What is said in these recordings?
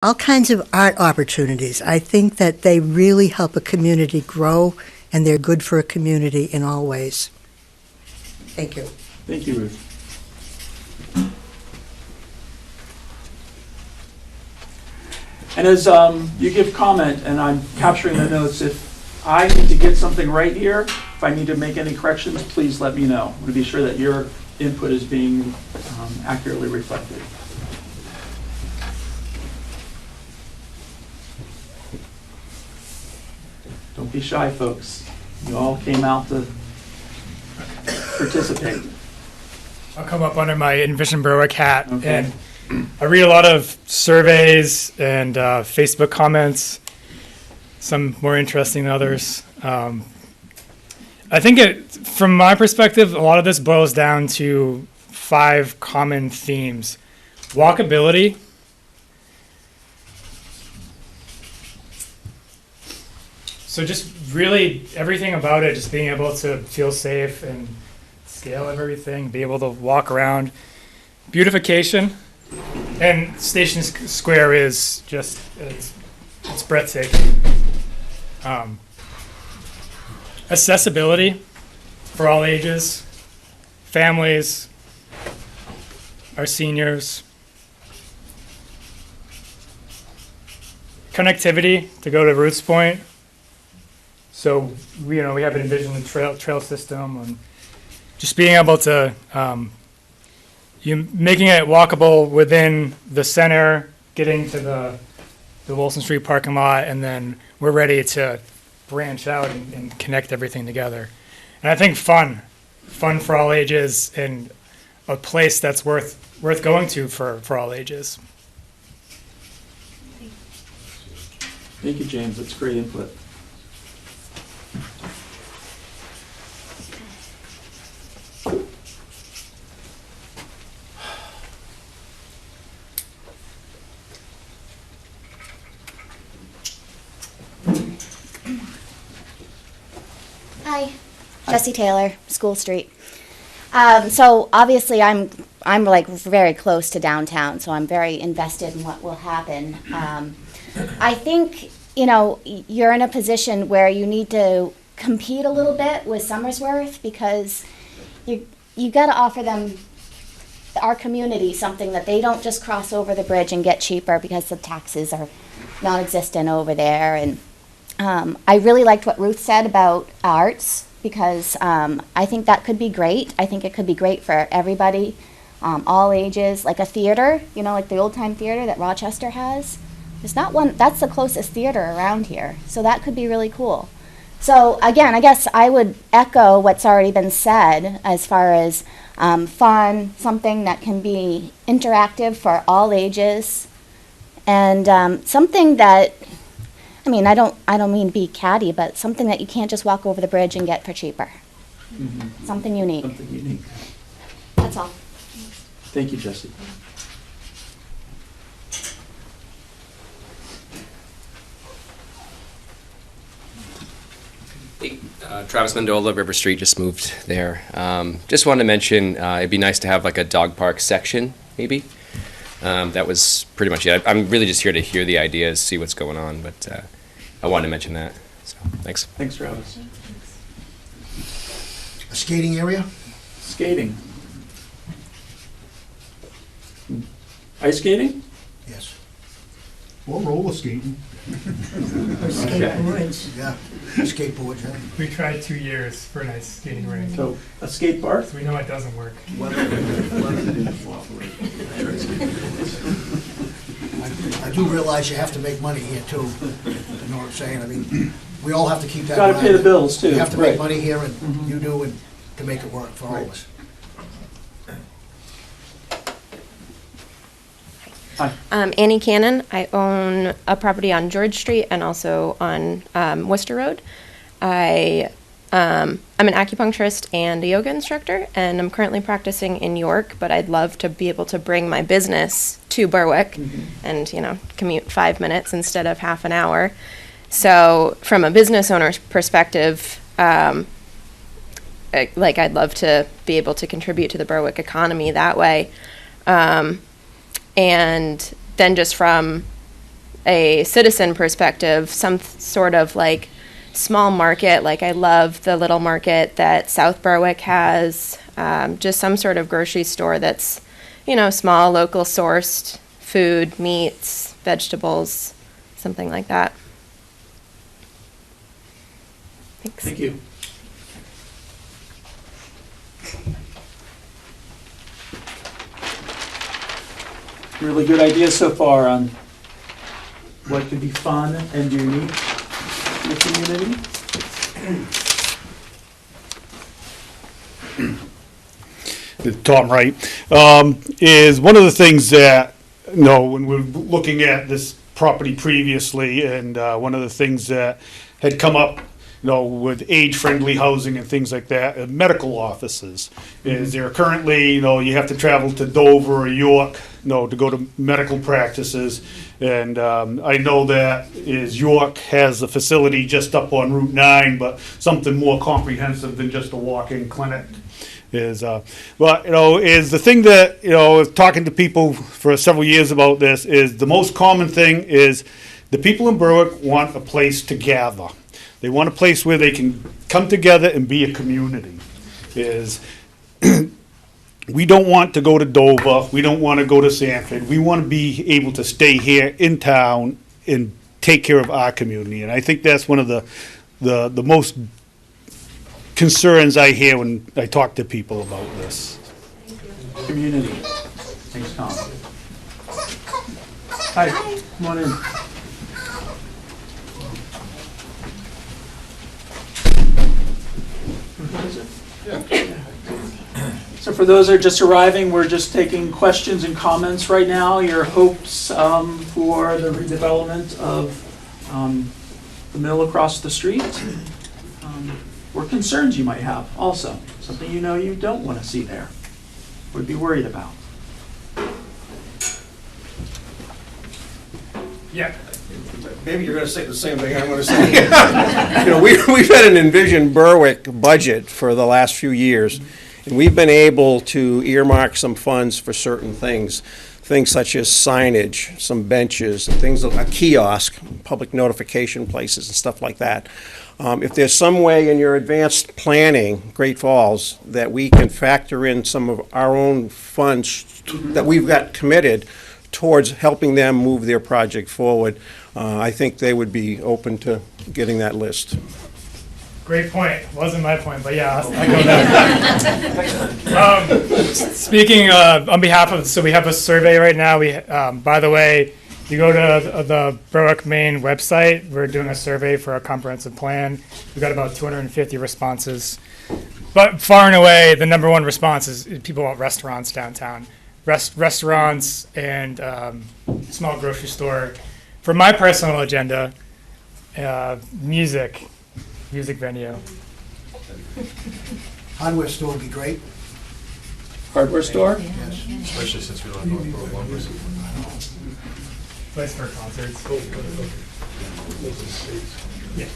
all kinds of art opportunities. I think that they really help a community grow, and they're good for a community in all ways. Thank you. Thank you, Ruth. And as you give comment, and I'm capturing the notes, if I need to get something right here, if I need to make any corrections, please let me know. I want to be sure that your input is being accurately reflected. Don't be shy, folks. You all came out to participate. I'll come up under my Envision Berwick hat, Okay. and I read a lot of surveys and Facebook comments, some more interesting than others. I think from my perspective, a lot of this boils down to 5 common themes. Walkability, so just really everything about it, just being able to feel safe and scale of everything, be able to walk around. Beautification, and Station Square is just, it's breathtaking. Accessibility for all ages, families, our seniors. Connectivity to go to Ruth's point. So we have an envisioned trail system, and just being able to making it walkable within the center, getting to the Wilson Street parking lot, and then we're ready to branch out and connect everything together. And I think fun for all ages, and a place that's worth going to for all ages. Thank you, James. That's great input. Hi, Jessie Taylor, School Street. So obviously I'm like very close to downtown, so I'm very invested in what will happen. I think, you're in a position where you need to compete a little bit with Somersworth, because you got to offer them, our community, something that they don't just cross over the bridge and get cheaper because the taxes are non-existent over there. And I really liked what Ruth said about arts, because I think that could be great. I think it could be great for everybody, all ages, like a theater, like the old time theater that Rochester has. There's not one, that's the closest theater around here. So that could be really cool. So again, I guess I would echo what's already been said as far as fun, something that can be interactive for all ages, and something that, I don't mean be catty, but something that you can't just walk over the bridge and get for cheaper. Mm-hmm. Something unique. Something unique. That's all. Thank you, Jessie. Travis Mendola, River Street, just moved there. Just wanted to mention, it'd be nice to have like a dog park section, maybe. That was pretty much it. I'm really just here to hear the ideas, see what's going on, but I wanted to mention that. So, thanks. Thanks, Travis. A skating area? Skating. Ice skating? Yes. Or roller skating. Skateboards. Yeah, skateboard, yeah. We tried 2 years for a nice skating rink, So, a skate park? so we know it doesn't work. I do realize you have to make money here too, you know what I'm saying? We all have to keep that in Got to mind. pay the bills, too. You have to Right. make money here, and you do, and to make it work for all of us. Hi. Annie Cannon. I own a property on George Street and also on Worcester Road. I'm an acupuncturist and a yoga instructor, and I'm currently practicing in York, but I'd love to be able to bring my business to Berwick and, commute 5 minutes instead of half an hour. So from a business owner's perspective, I'd love to be able to contribute to the Berwick economy that way. And then just from a citizen perspective, some sort of like small market. Like I love the little market that South Berwick has, just some sort of grocery store that's, you know, small, local sourced food, meats, vegetables, something like that. Thanks. Thank you. Really good ideas so far on what could be fun and unique in the community. The top right, is one of the things that, you know, when we're looking at this property previously, and one of the things that had come up, you know, with age-friendly housing and things like that, medical offices, is there currently, you know, you have to travel to Dover or York, you know, to go to medical practices, and I know that York has a facility just up on Route 9, but something more comprehensive than just a walk-in clinic. But, you know, is the thing that, you know, talking to people for several years about this, is the most common thing is the people in Berwick want a place to gather. They want a place where they can come together and be a community. We don't want to go to Dover, we don't want to go to Sanford, we want to be able to stay here in town and take care of our community. And I think that's one of the most concerns I hear when I talk to people about this. Community. Thanks, Tom. Hi, come on in. So for those that are just arriving, we're just taking questions and comments right now. Your hopes for the redevelopment of the mill across the street, or concerns you might have also. Something you know you don't want to see there, would be worried about. Yeah. Maybe you're going to say the same thing I'm going to say. You know, we've had an Envision Berwick budget for the last few years, and we've been able to earmark some funds for certain things such as signage, some benches, and things, a kiosk, public notification places, and stuff like that. If there's some way in your advanced planning, Great Falls, that we can factor in some of our own funds that we've got committed towards helping them move their project forward, I think they would be open to getting that list. Great point. Wasn't my point, but yeah, I'll echo that. Speaking on behalf of, so we have a survey right now. We, by the way, you go to the Berwick, Maine website. We're doing a survey for a comprehensive plan. We've got about 250 responses. But far and away, the number one response is people want restaurants downtown. Restaurants and small grocery store. For my personal agenda, music venue. Hardware store would be great. Hardware store? Yes. Especially since we don't go for one person. Place for concerts. Yeah.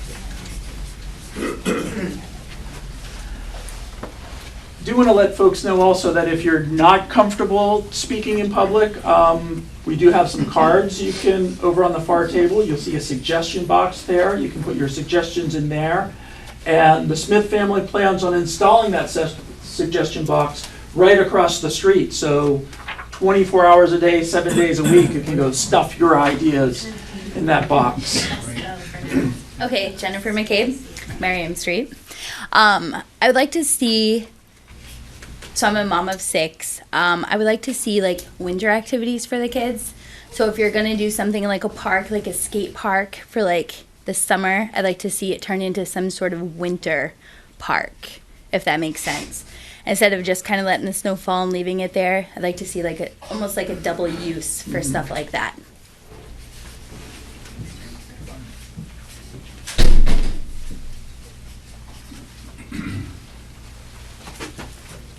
I do want to let folks know also that if you're not comfortable speaking in public, we do have some cards you can, over on the far table, you'll see a suggestion box there. You can put your suggestions in there. And the Smith family plans on installing that suggestion box right across the street. So 24 hours a day, 7 days a week, you can go stuff your ideas in that box. Okay, Jennifer McCabe, Merriam Street. I would like to see, so I'm a mom of 6. I would like to see like winter activities for the kids. So if you're gonna do something like a park, like a skate park for like the summer, I'd like to see it turn into some sort of winter park, if that makes sense. Instead of just kind of letting the snow fall and leaving it there, I'd like to see like almost like a double use for stuff like that.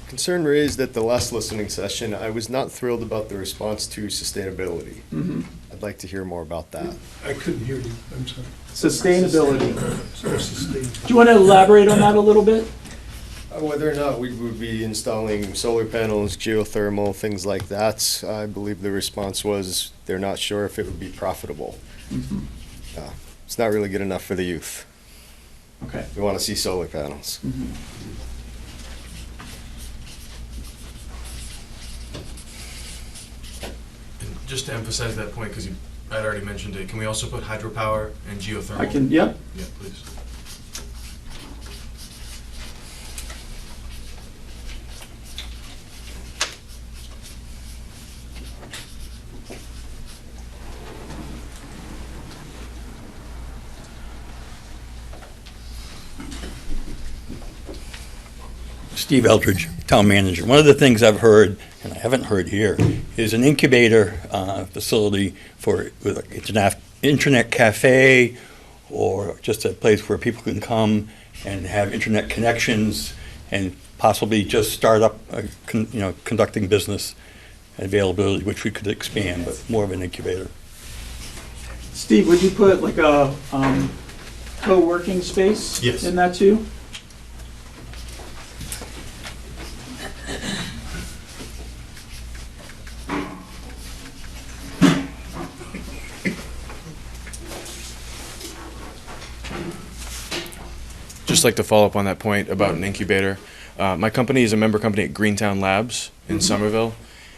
Concern raised at the last listening session. I was not thrilled about the response to sustainability. I'd like to hear more about that. I couldn't hear you, I'm sorry. Sustainability. Do you want to elaborate on that a little bit? Whether or not we would be installing solar panels, geothermal, things like that, I believe the response was they're not sure if it would be profitable. It's not really good enough for the youth. Okay. We want to see solar panels. Just to emphasize that point, because I'd already mentioned it, can we also put hydropower and geothermal? I can, yep. Yeah, please. Steve Eldridge, Town Manager. One of the things I've heard, and I haven't heard here, is an incubator facility for with an internet cafe, or just a place where people can come and have internet connections and possibly just start up, conducting business availability, which we could expand, but more of an incubator. Steve, would you put like a co-working space Yes. in that too? Just like to follow up on that point about an incubator. My company is a member company at Greentown Labs in Somerville,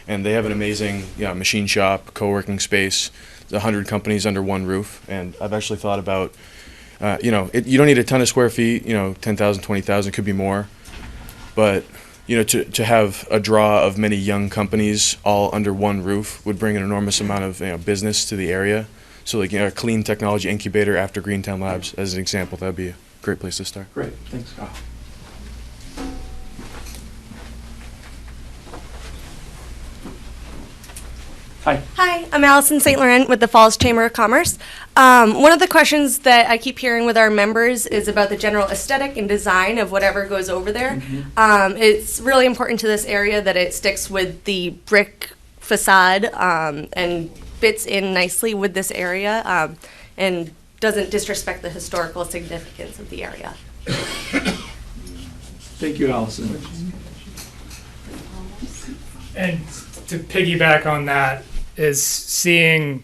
and they have an amazing machine shop, co-working space. There's 100 companies under one roof, and I've actually thought about, you don't need a ton of square feet, 10,000, 20,000, could be more, but to have a draw of many young companies all under one roof would bring an enormous amount of business to the area. So like a clean technology incubator after Greentown Labs, as an example, that'd be a great place to start. Great, thanks, Kyle. Hi. Hi, I'm Allison St. Laurent with the Falls Chamber of Commerce. One of the questions that I keep hearing with our members is about the general aesthetic and design of whatever goes over there. It's really important to this area that it sticks with the brick facade and fits in nicely with this area and doesn't disrespect the historical significance of the area. Thank you, Allison. And to piggyback on that is seeing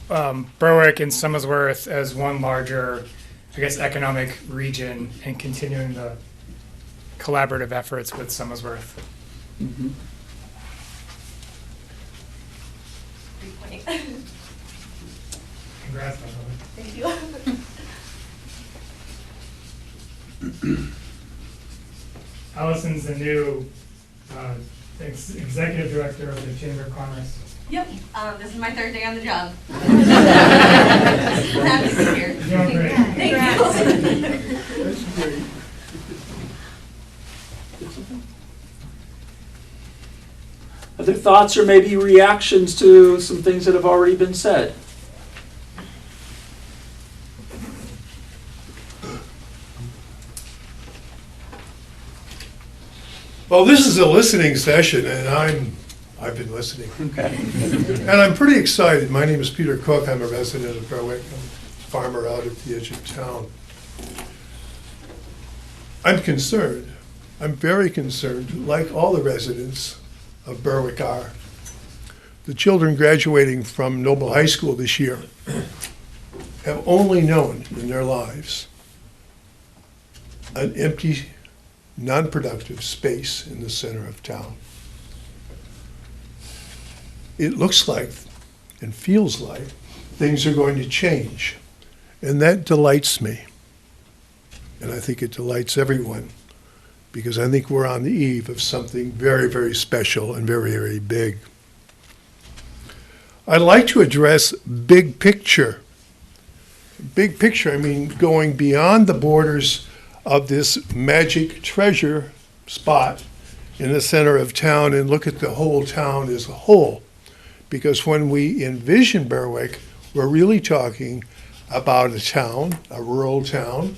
Berwick and Somersworth as one larger, economic region and continuing the collaborative efforts with Somersworth. Congrats, my brother. Thank you. Allison's the new executive director of the Chamber of Commerce. Yep, this is my third day on the job. I'm happy to be here. You're doing great. Thank you. That's great. Other thoughts or maybe reactions to some things that have already been said? Well, this is a listening session, and I've been listening. Okay. And I'm pretty excited. My name is Peter Cook. I'm a resident of Berwick. I'm a farmer out at the edge of town. I'm concerned. I'm very concerned, like all the residents of Berwick are. The children graduating from Noble High School this year have only known in their lives an empty, non-productive space in the center of town. It looks like and feels like things are going to change, and that delights me. And I think it delights everyone, because I think we're on the eve of something very, very special and very, very big. I'd like to address big picture. Big picture, I mean going beyond the borders of this magic treasure spot in the center of town and look at the whole town as a whole. Because when we envision Berwick, we're really talking about a town, a rural town,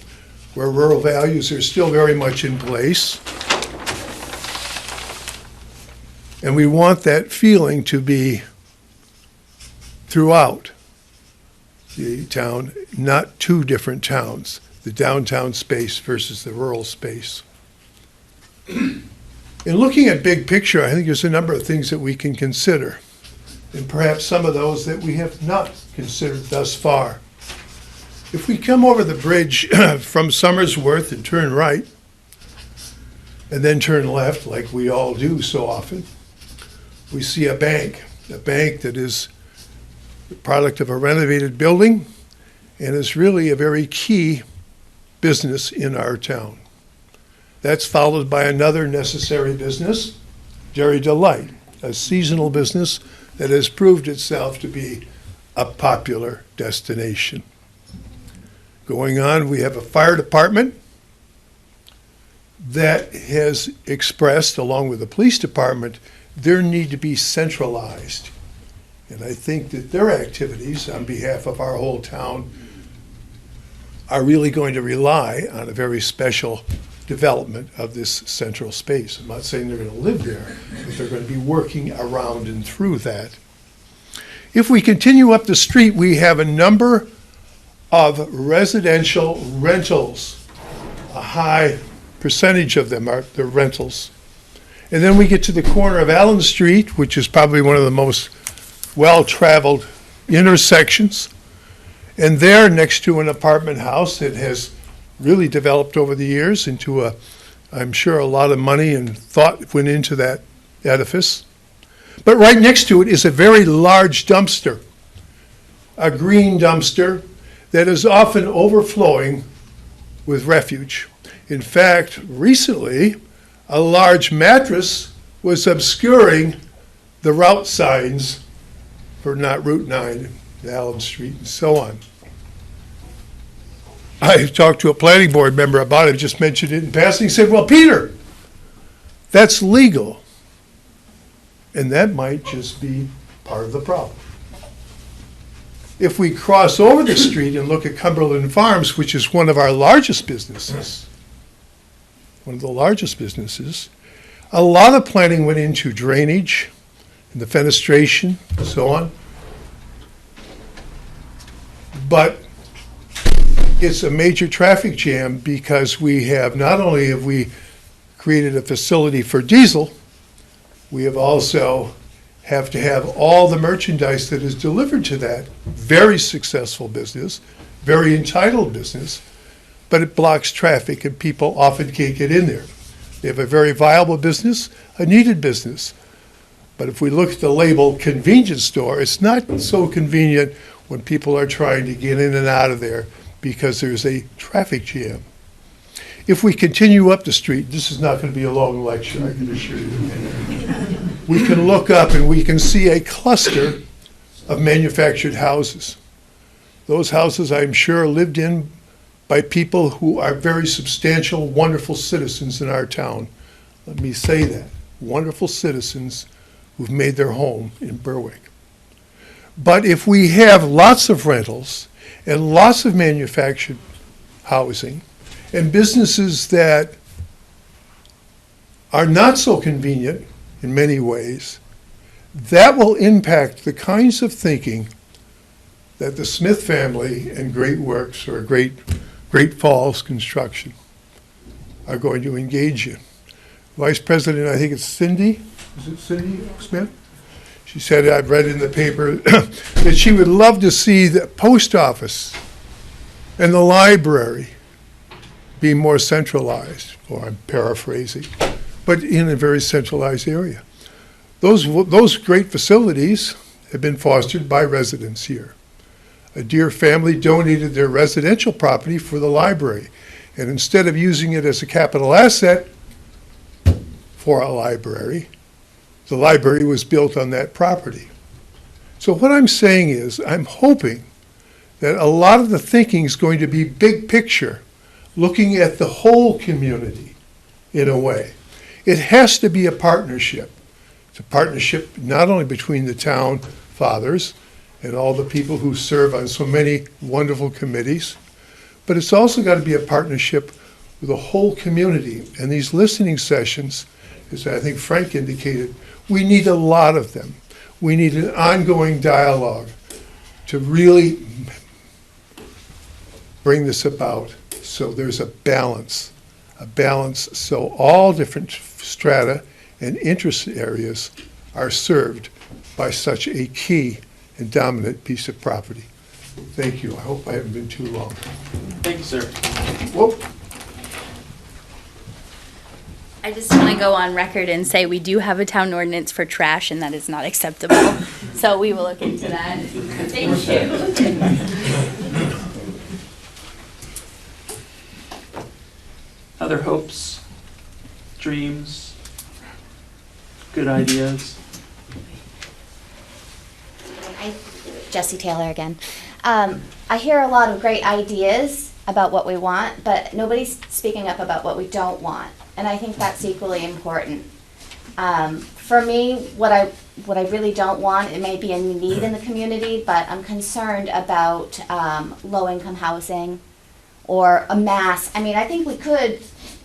where rural values are still very much in place. And we want that feeling to be throughout the town, not two different towns, the downtown space versus the rural space. In looking at big picture, I think there's a number of things that we can consider, and perhaps some of those that we have not considered thus far. If we come over the bridge from Somersworth and turn right, and then turn left, like we all do so often, we see a bank that is the product of a renovated building and is really a very key business in our town. That's followed by another necessary business, Dairy Delight, a seasonal business that has proved itself to be a popular destination. Going on, we have a fire department that has expressed, along with the police department, their need to be centralized. And I think that their activities on behalf of our whole town are really going to rely on a very special development of this central space. I'm not saying they're going to live there, but they're going to be working around and through that. If we continue up the street, we have a number of residential rentals. A high percentage of them are the rentals. And then we get to the corner of Allen Street, which is probably one of the most well-traveled intersections. And there, next to an apartment house that has really developed over the years into I'm sure a lot of money and thought went into that edifice. But right next to it is a very large dumpster, a green dumpster that is often overflowing with refuse. In fact, recently, a large mattress was obscuring the route signs for not Route 9, Allen Street, and so on. I talked to a planning board member about it, just mentioned it in passing. He said, well, Peter, that's legal. And that might just be part of the problem. If we cross over the street and look at Cumberland Farms, which is one of our largest businesses, one of the largest businesses, a lot of planning went into drainage and the fenestration and so on. But it's a major traffic jam because we have, not only have we created a facility for diesel, we have also have to have all the merchandise that is delivered to that very successful business, very entitled business, but it blocks traffic and people often can't get in there. They have a very viable business, a needed business. But if we look at the label convenience store, it's not so convenient when people are trying to get in and out of there because there's a traffic jam. If we continue up the street, this is not going to be a long lecture, I can assure you. We can look up and we can see a cluster of manufactured houses. Those houses, I'm sure, are lived in by people who are very substantial, wonderful citizens in our town. Let me say that. Wonderful citizens who've made their home in Berwick. But if we have lots of rentals and lots of manufactured housing and businesses that are not so convenient in many ways, that will impact the kinds of thinking that the Smith family and Great Works or Great Falls Construction are going to engage in. Vice President, I think it's Cindy, is it Cindy Smith? She said, I've read in the paper, that she would love to see the post office and the library be more centralized, or I'm paraphrasing, but in a very centralized area. Those great facilities have been fostered by residents here. A dear family donated their residential property for the library, and instead of using it as a capital asset for a library, the library was built on that property. So what I'm saying is, I'm hoping that a lot of the thinking is going to be big picture, looking at the whole community in a way. It has to be a partnership. It's a partnership not only between the town fathers and all the people who serve on so many wonderful committees, but it's also got to be a partnership with the whole community. And these listening sessions, as I think Frank indicated, we need a lot of them. We need an ongoing dialogue to really bring this about so there's a balance a balance so all different strata and interest areas are served by such a key and dominant piece of property. Thank you. I hope I haven't been too long. Thank you, sir. Whoop. I just want to go on record and say we do have a town ordinance for trash, and that is not acceptable. So we will look into that. Thank you. Other hopes, dreams, good ideas? Jesse Taylor again. I hear a lot of great ideas about what we want, but nobody's speaking up about what we don't want. And I think that's equally important. For me, what I really don't want, it may be a need in the community, but I'm concerned about low-income housing or a mass. I mean, I think we could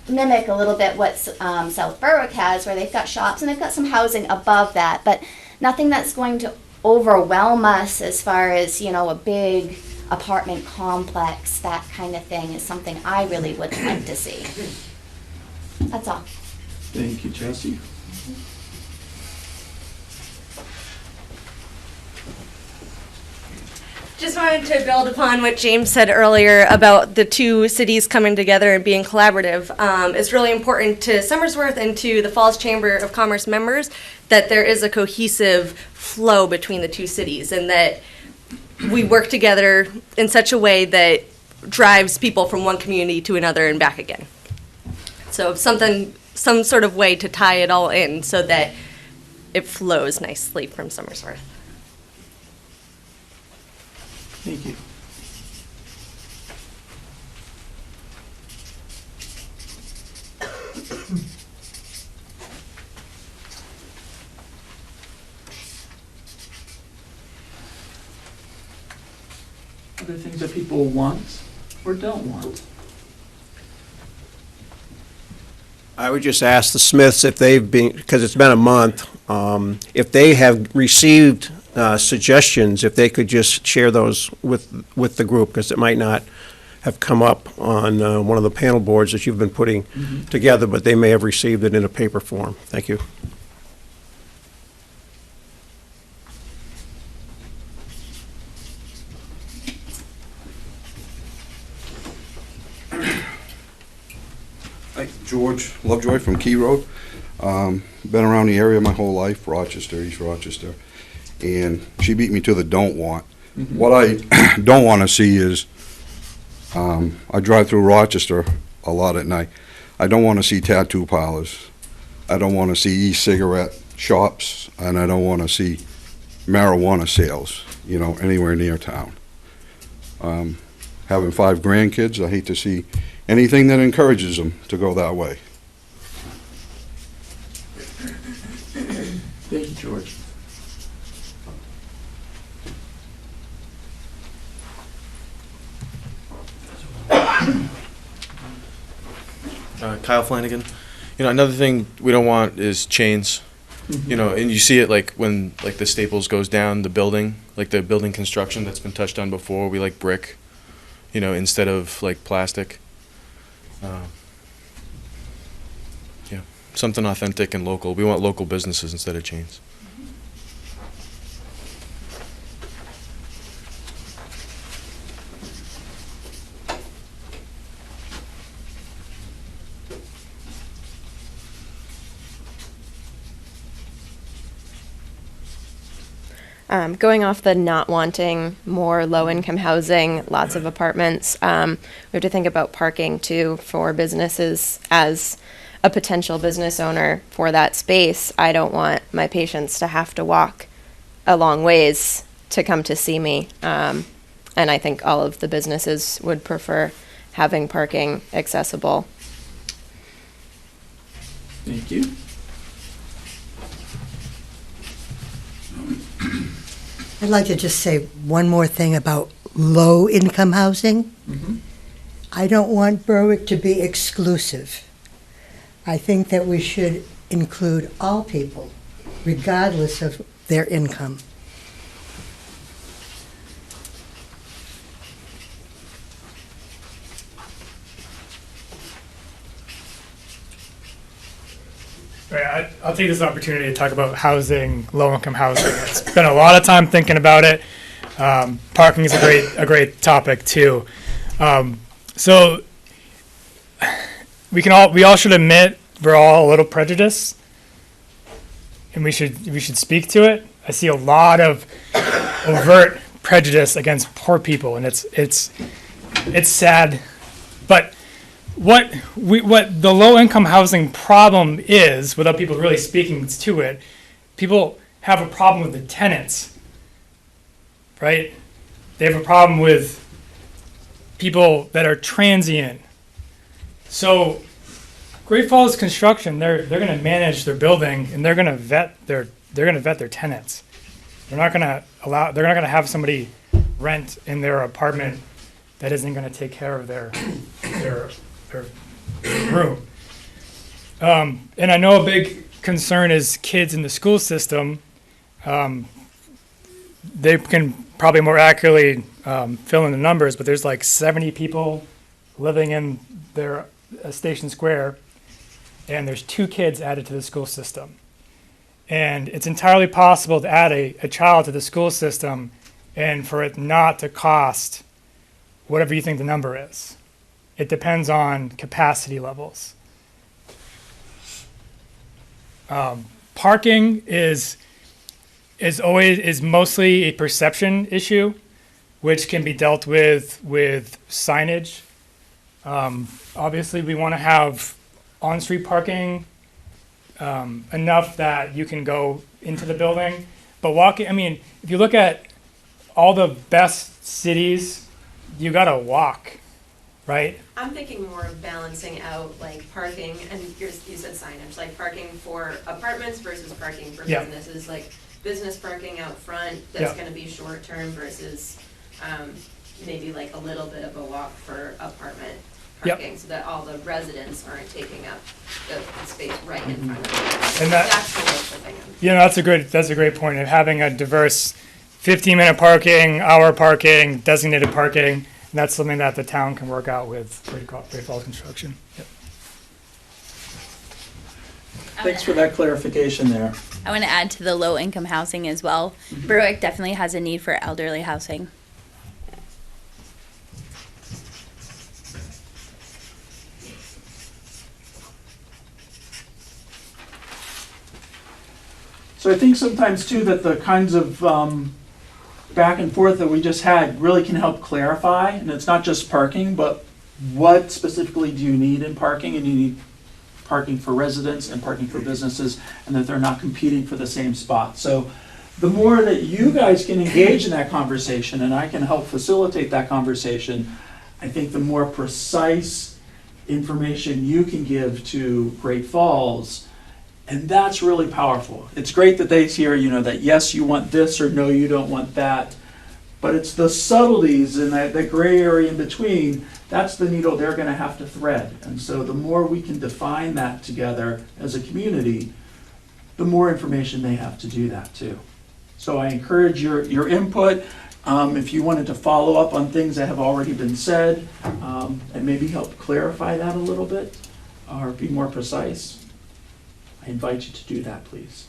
mimic a little bit what South Berwick has, where they've got shops and they've got some housing above that, but nothing that's going to overwhelm us as far as, you know, a big apartment complex, that kind of thing is something I really would like to see. That's all. Thank you, Jesse. Just wanted to build upon what James said earlier about the two cities coming together and being collaborative. It's really important to Somersworth and to the Falls Chamber of Commerce members that there is a cohesive flow between the two cities and that we work together in such a way that drives people from one community to another and back again. So some sort of way to tie it all in so that it flows nicely from Somersworth. Thank you. Other things that people want or don't want? I would just ask the Smiths if they've been, because it's been a month, if they have received suggestions, if they could just share those with the group, because it might not have come up on one of the panel boards that you've been putting together, but they may have received it in a paper form. Thank you. Hi, George Lovejoy from Key Road. Been around the area my whole life, Rochester, East Rochester, and she beat me to the don't want. What I don't want to see is, I drive through Rochester a lot at night. I don't want to see tattoo parlors. I don't want to see e-cigarette shops, and I don't want to see marijuana sales, you know, anywhere near town. Having 5 grandkids, I hate to see anything that encourages them to go that way. Thank you, George. Kyle Flanagan. You know, another thing we don't want is chains. You know, and you see it like when like the Staples goes down the building, like the building construction that's been touched on before. We like brick, you know, instead of like plastic. Yeah, something authentic and local. We want local businesses instead of chains. Going off the not wanting more low-income housing, lots of apartments, we have to think about parking too for businesses. As a potential business owner for that space, I don't want my patients to have to walk a long ways to come to see me. And I think all of the businesses would prefer having parking accessible. Thank you. I'd like to just say one more thing about low-income housing. I don't want Berwick to be exclusive. I think that we should include all people, regardless of their income. Right, I'll take this opportunity to talk about housing, low-income housing. It's been a lot of time thinking about it. Parking is a great topic too. So we all should admit we're all a little prejudiced, and we should speak to it. I see a lot of overt prejudice against poor people, and it's sad. But what the low-income housing problem is, without people really speaking to it, people have a problem with the tenants, right? They have a problem with people that are transient. So Great Falls Construction, they're going to manage their building, and they're going to vet their tenants. They're not going to have somebody rent in their apartment that isn't going to take care of their room. And I know a big concern is kids in the school system. They can probably more accurately fill in the numbers, but there's like 70 people living in their Station Square, and there's 2 kids added to the school system. And it's entirely possible to add a child to the school system and for it not to cost whatever you think the number is. It depends on capacity levels. Parking is mostly a perception issue, which can be dealt with signage. Obviously, we want to have on-street parking enough that you can go into the building. But if you look at all the best cities, you got to walk, right? I'm thinking more of balancing out like parking, and you said signage, like parking for apartments versus parking for businesses, like business parking out front that's going to be short term versus maybe like a little bit of a walk for apartment parking, so that all the residents aren't taking up the space right in front of them. And that's the local thing. That's a great point of having a diverse 15-minute parking, hour parking, designated parking. And that's something that the town can work out with Great Falls Construction. Yep. Thanks for that clarification there. I want to add to the low-income housing as well. Berwick definitely has a need for elderly housing. So I think sometimes too that the kinds of back and forth that we just had really can help clarify, and it's not just parking, but what specifically do you need in parking, and you need parking for residents and parking for businesses, and that they're not competing for the same spot. So the more that you guys can engage in that conversation, and I can help facilitate that conversation, I think the more precise information you can give to Great Falls. And that's really powerful. It's great that they hear, that yes, you want this, or no, you don't want that. But it's the subtleties and that gray area in between, that's the needle they're going to have to thread. And so the more we can define that together as a community, the more information they have to do that too. So I encourage your input. If you wanted to follow up on things that have already been said, and maybe help clarify that a little bit, or be more precise, I invite you to do that, please.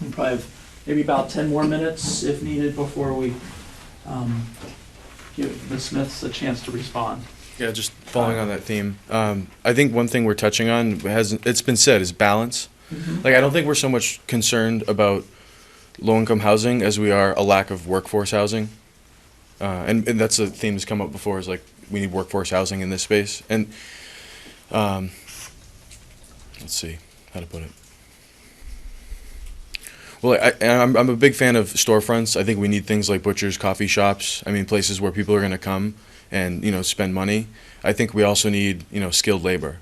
We probably have maybe about 10 more minutes if needed before we give the Smiths a chance to respond. Yeah, just following on that theme. I think one thing we're touching on, it's been said, is balance. Mm-hmm. Like, I don't think we're so much concerned about low-income housing as we are a lack of workforce housing. And that's a theme that's come up before, is like, we need workforce housing in this space. And let's see how to put it. Well, I'm a big fan of storefronts. I think we need things like butchers, coffee shops. I mean, places where people are going to come and, spend money. I think we also need, skilled labor.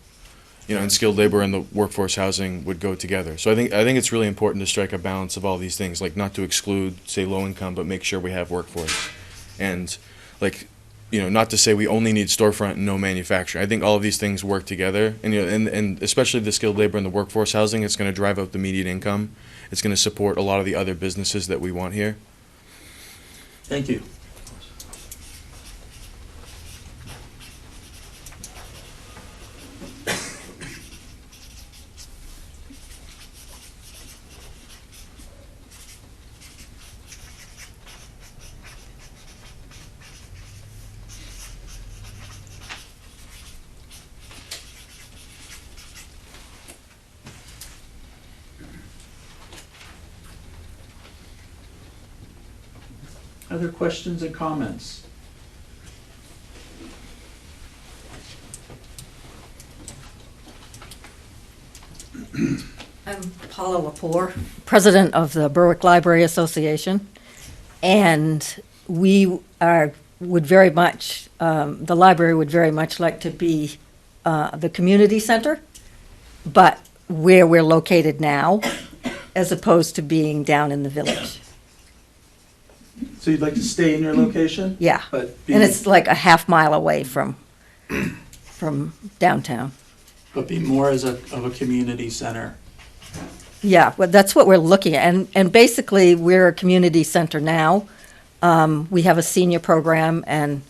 And skilled labor and the workforce housing would go together. So I think it's really important to strike a balance of all these things, like not to exclude, say, low income, but make sure we have workforce. And like, not to say we only need storefront and no manufacturing. I think all of these things work together, and and especially the skilled labor and the workforce housing, it's going to drive up the median income. It's going to support a lot of the other businesses that we want here. Thank you. Other questions and comments? I'm Paula Lepore, president of the Berwick Library Association, and we would very much, the library would very much like to be the community center, but where we're located now, as opposed to being down in the village. So you'd like to stay in your location? Yeah, But and it's like a half-mile away from downtown. But be more of a community center. Yeah, well, that's what we're looking at, and basically, we're a community center now. We have a senior program and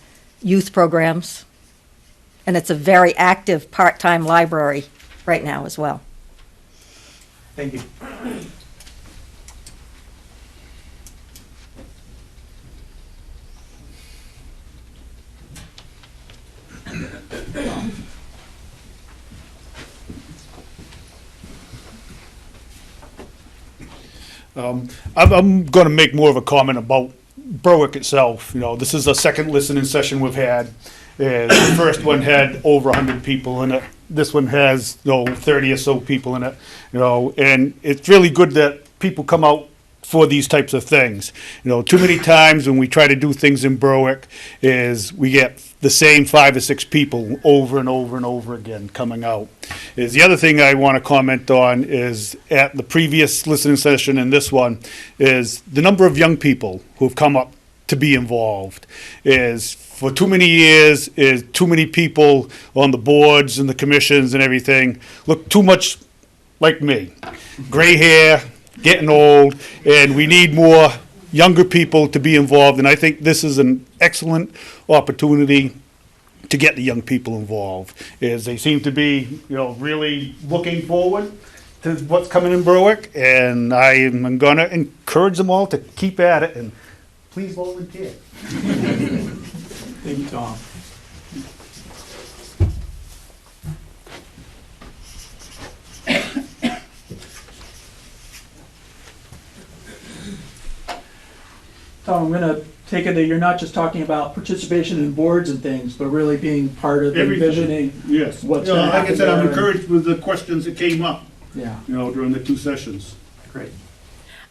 youth programs, and it's a very active part-time library right now as well. Thank you. I'm going to make more of a comment about Berwick itself. You know, this is the second listening session we've had. The first one had over 100 people in it. This one has 30 or so people in it. You know, and it's really good that people come out for these types of things. You know, too many times when we try to do things in Berwick is we get the same 5 or 6 people over and over and over again coming out. Is the other thing I want to comment on is at the previous listening session and this one is the number of young people who have come up to be involved. Is for too many years is too many people on the boards and the commissions and everything look too much like me. Gray hair, getting old, and we need more younger people to be involved, and I think this is an excellent opportunity to get the young people involved, as they seem to be, really looking forward to what's coming in Berwick, and I am going to encourage them all to keep at it, and please volunteer. Thank you, Tom. Tom, I'm going to take it that you're not just talking about participation in boards and things, but really being part of envisioning Yes. what's Like going to happen. I said, I'm there. encouraged with the questions that came up. Yeah. During the 2 sessions. Great.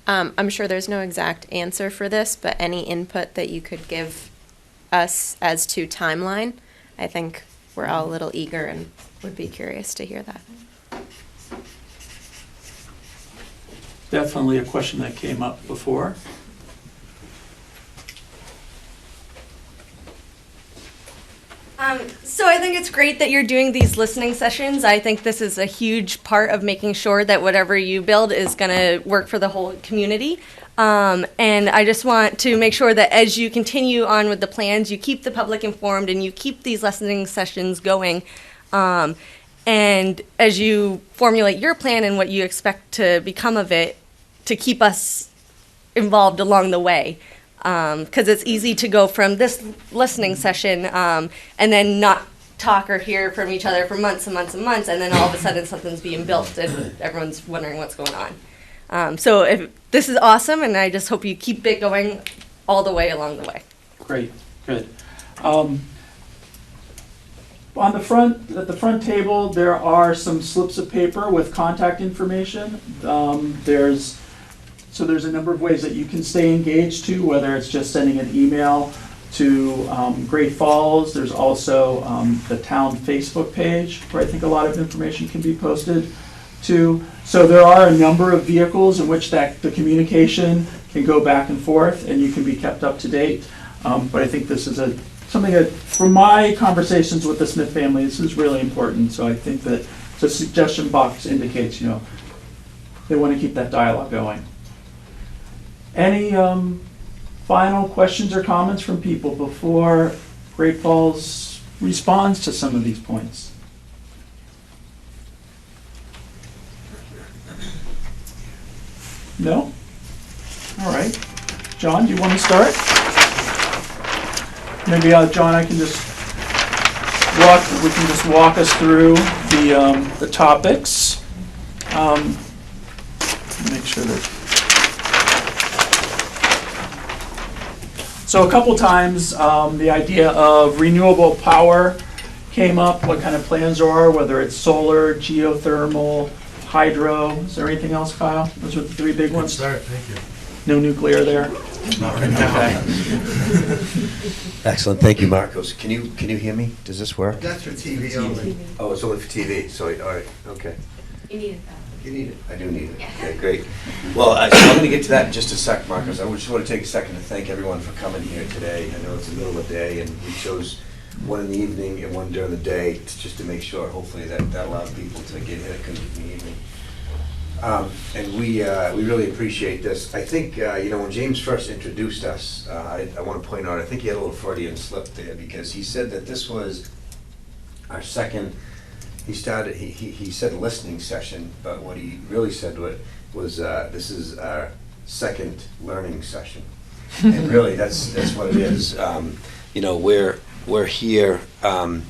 I'm sure there's no exact answer for this, but any input that you could give us as to timeline, I think we're all a little eager and would be curious to hear that. Definitely a question that came up before. So I think it's great that you're doing these listening sessions. I think this is a huge part of making sure that whatever you build is going to work for the whole community. And I just want to make sure that as you continue on with the plans, you keep the public informed and you keep these listening sessions going. And as you formulate your plan and what you expect to become of it, to keep us involved along the way. Because it's easy to go from this listening session and then not talk or hear from each other for months and months and months, and then all of a sudden something's being built and everyone's wondering what's going on. So if, this is awesome, and I just hope you keep it going all the way along the way. Great, good. On the front, at the front table, there are some slips of paper with contact information. So there's a number of ways that you can stay engaged too, whether it's just sending an email to Great Falls. There's also the town Facebook page where I think a lot of information can be posted to. So there are a number of vehicles in which the communication can go back and forth and you can be kept up to date. But I think this is something that, from my conversations with the Smith family, this is really important. So I think that the suggestion box indicates, they want to keep that dialogue going. Any final questions or comments from people before Great Falls responds to some of these points? No? All right. John, do you want to start? Maybe, John, we can just walk us through the topics. Make sure that So a couple times, the idea of renewable power came up, what kind of plans there are, whether it's solar, geothermal, hydro. Is there anything else, Kyle? Those are the three big ones. Start, thank you. No nuclear there? Not right now. Okay. Excellent, thank you, Marcos. Can you hear me? Does this work? That's for TV only. Oh, it's only for TV, so, all right, okay. You need it You need it, I do need it. Okay, great. Well, so I'm gonna get to that in just a sec, Marcos. I just want to take a second to thank everyone for coming here today. I know it's the middle of the day, and we chose one in the evening and one during the day, just to make sure, hopefully, that allowed people to get here in the evening. And we really appreciate this. I think, when James first introduced us, I want to point out, I think he had a little Freudian slip there, because he said that this was our second, he said listening session, but what he really said was this is our second learning session. And really, that's what it is. We're here to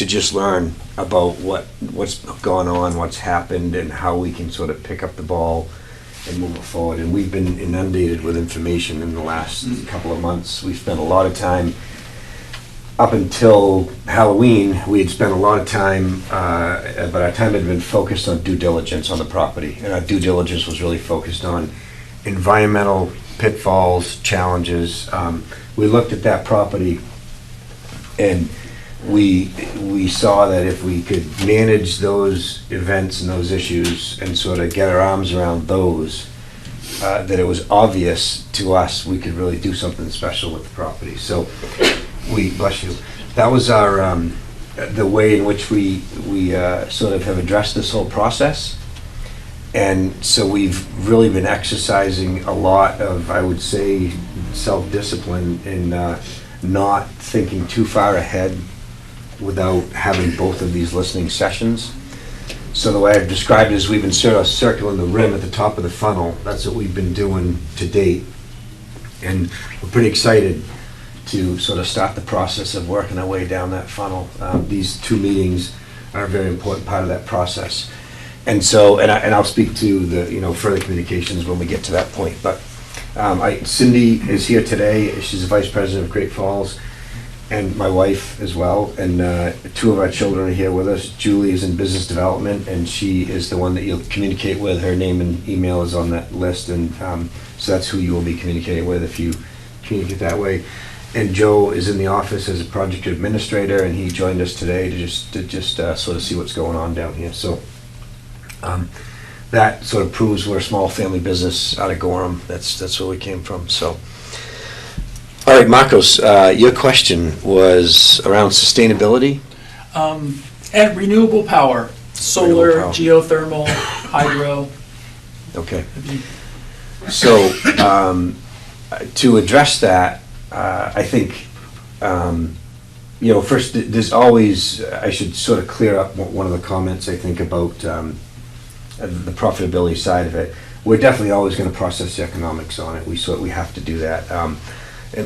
just learn about what's gone on, what's happened, and how we can sort of pick up the ball and move it forward. And we've been inundated with information in the last couple of months. We've spent a lot of time, up until Halloween, we had spent a lot of time, but our time had been focused on due diligence on the property. And our due diligence was really focused on environmental pitfalls, challenges. We looked at that property, and we saw that if we could manage those events and those issues and sort of get our arms around those, that it was obvious to us we could really do something special with the property. So bless you. That was our the way in which we sort of have addressed this whole process. And so we've really been exercising a lot of, I would say, self-discipline in not thinking too far ahead without having both of these listening sessions. So the way I've described it is we've been sort of circling the rim at the top of the funnel. That's what we've been doing to date. And we're pretty excited to sort of start the process of working our way down that funnel. These two meetings are a very important part of that process. And so, and I'll speak to the further communications when we get to that point. But Cindy is here today. She's the Vice President of Great Falls, and my wife as well. And two of our children are here with us. Julie is in business development, and she is the one that you'll communicate with. Her name and email is on that list, and so that's who you will be communicating with if you communicate that way. And Joe is in the office as a project administrator, and he joined us today to just sort of see what's going on down here. So. That sort of proves we're a small family business out of Gorham. That's where we came from. So, all right, Marcos, your question was around sustainability. And renewable power, solar, geothermal, hydro. Okay. So, to address that, I think, first, there's always, I should sort of clear up one of the comments, I think, about the profitability side of it. We're definitely always going to process the economics on it. We have to do that.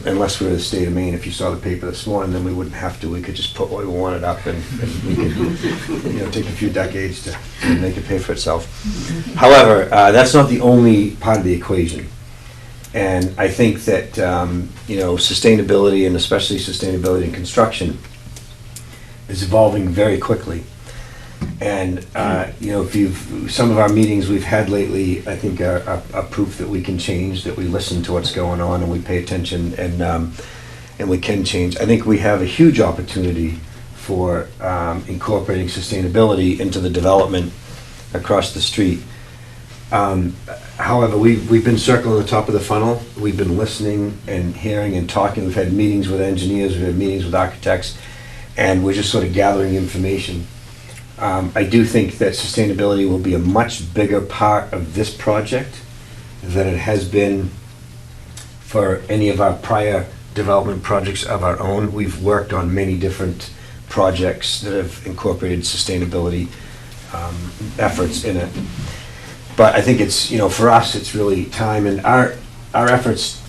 Unless we're the state of Maine. If you saw the paper this morning, then we wouldn't have to. We could just put what we wanted up, and we could take a few decades to make it pay for itself. However, that's not the only part of the equation. And I think that sustainability, and especially sustainability in construction, is evolving very quickly. And if some of our meetings we've had lately, I think are proof that we can change, that we listen to what's going on, and we pay attention, and we can change. I think we have a huge opportunity for incorporating sustainability into the development across the street. However, we've been circling the top of the funnel. We've been listening and hearing and talking. We've had meetings with engineers, we've had meetings with architects, and we're just sort of gathering information. I do think that sustainability will be a much bigger part of this project than it has been for any of our prior development projects of our own. We've worked on many different projects that have incorporated sustainability efforts in it. But I think it's, for us, it's really time, and our efforts,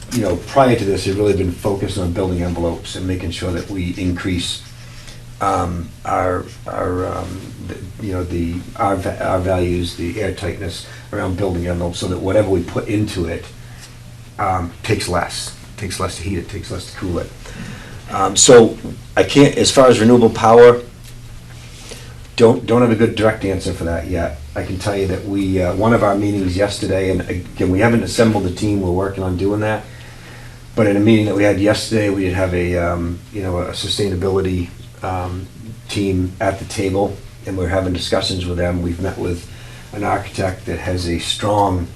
prior to this have really been focused on building envelopes and making sure that we increase our values, the airtightness around building envelopes, so that whatever we put into it takes less. takes less to heat it, takes less to cool it. So I can't, as far as renewable power, don't have a good direct answer for that yet. I can tell you that we, one of our meetings yesterday, and again, we haven't assembled the team, we're working on doing that. But in a meeting that we had yesterday, we did have a, a sustainability team at the table, and we're having discussions with them. We've met with an architect that has a strong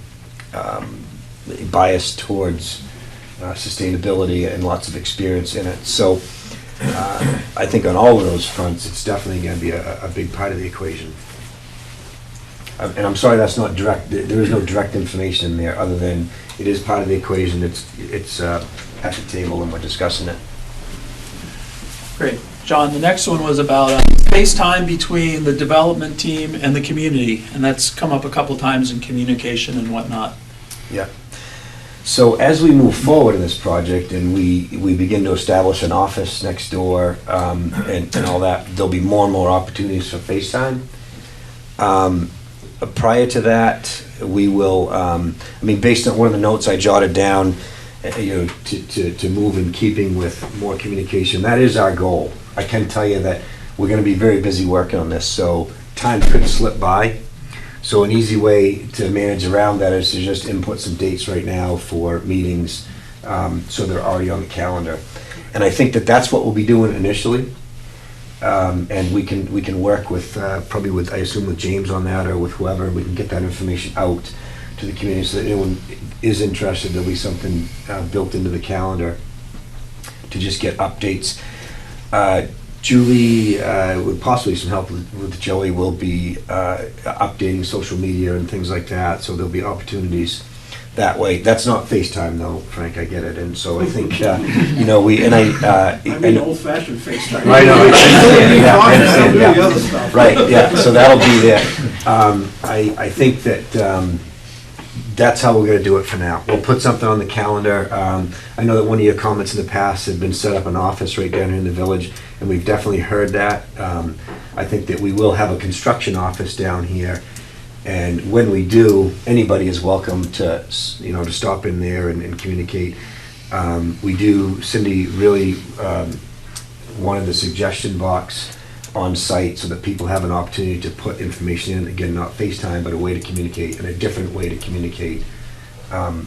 bias towards sustainability and lots of experience in it. So I think on all of those fronts, it's definitely going to be a big part of the equation. And I'm sorry that's not direct, there is no direct information in there other than it is part of the equation. It's at the table and we're discussing it. Great. John, the next one was about space time between the development team and the community, and that's come up a couple times in communication and whatnot. Yeah. So as we move forward in this project and we begin to establish an office next door and all that, there'll be more and more opportunities for FaceTime. Prior to that, we will, based on one of the notes I jotted down, to move in keeping with more communication, that is our goal. I can tell you that we're going to be very busy working on this, so time could slip by. So an easy way to manage around that is to just input some dates right now for meetings, so they're already on the calendar. And I think that that's what we'll be doing initially. And we can work with, probably with, I assume with James on that or with whoever, we can get that information out to the community so that anyone is interested, there'll be something built into the calendar to just get updates. Julie, with possibly some help with Joey, will be updating social media and things like that, so there'll be opportunities that way. That's not FaceTime though, Frank, I get it, and so I think, I mean old-fashioned FaceTime. I know. I understand, I don't do the other stuff. Right, yeah, so that'll be there. I think that that's how we're gonna do it for now. We'll put something on the calendar. I know that one of your comments in the past had been set up an office right down here in the village, and we've definitely heard that. I think that we will have a construction office down here, and when we do, anybody is welcome to, to stop in there and communicate. We do, Cindy really wanted the suggestion box on site so that people have an opportunity to put information in, again, not FaceTime, but a way to communicate and a different way to communicate.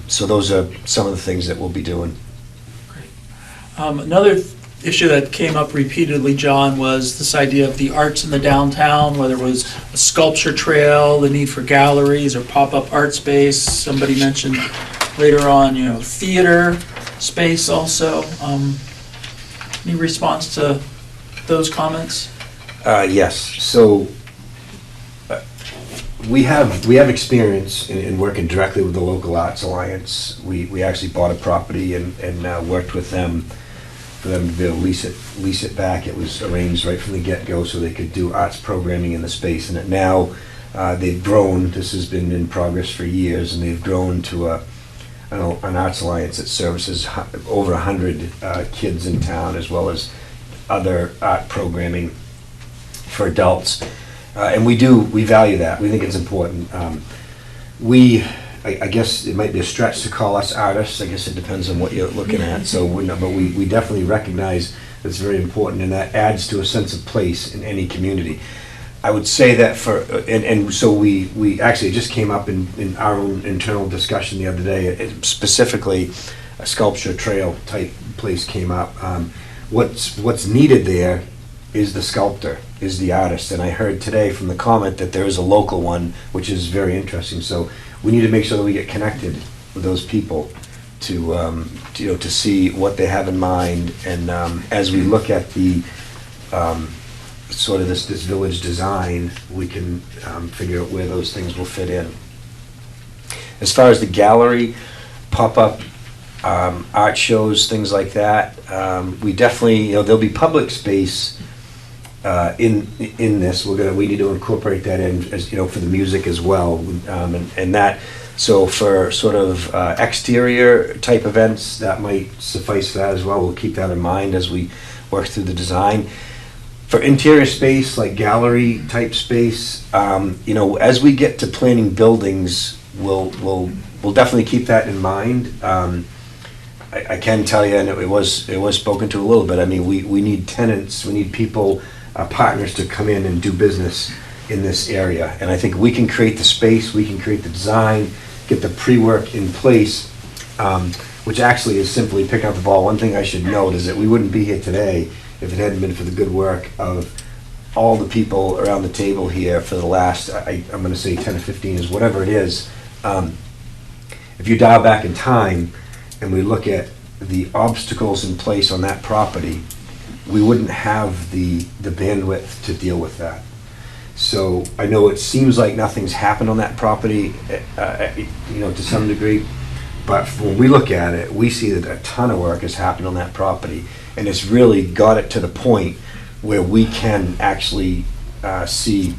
So those are some of the things that we'll be doing. Great. Another issue that came up repeatedly, John, was this idea of the arts in the downtown, whether it was a sculpture trail, the need for galleries or pop-up art space. Somebody mentioned later on, theater space also. Any response to those comments? Yes. So we have experience in working directly with the Local Arts Alliance. We actually bought a property and worked with them for them to be able to lease it back. It was arranged right from the get-go so they could do arts programming in the space. And now they've grown. This has been in progress for years, and they've grown to an arts alliance that services over 100 kids in town, as well as other art programming for adults. And we value that. We think it's important. I guess it might be a stretch to call us artists. I guess it depends on what you're looking at. So, but we definitely recognize that it's very important, and that adds to a sense of place in any community. I would say that so we actually, it just came up in our own internal discussion the other day. Specifically, a sculpture trail type place came up. What's needed there is the sculptor, is the artist, and I heard today from the comment that there is a local one, which is very interesting. So we need to make sure that we get connected with those people to see what they have in mind, and as we look at the sort of this village design, we can figure out where those things will fit in. As far as the gallery, pop-up art shows, things like that, we definitely, there'll be public space in this. We need to incorporate that in, as for the music as well, and that. So for sort of exterior type events, that might suffice for that as well. We'll keep that in mind as we work through the design. For interior space, like gallery type space, as we get to planning buildings, we'll definitely keep that in mind. I can tell you, and it was spoken to a little bit, I mean, we need tenants, we need people, partners to come in and do business in this area. And I think we can create the space, we can create the design, get the pre-work in place, which actually is simply picking up the ball. One thing I should note is that we wouldn't be here today if it hadn't been for the good work of all the people around the table here for the last, I'm gonna say 10 or 15 years, whatever it is. If you dial back in time and we look at the obstacles in place on that property, we wouldn't have the bandwidth to deal with that. So I know it seems like nothing's happened on that property, to some degree, but when we look at it, we see that a ton of work has happened on that property, and it's really got it to the point where we can actually see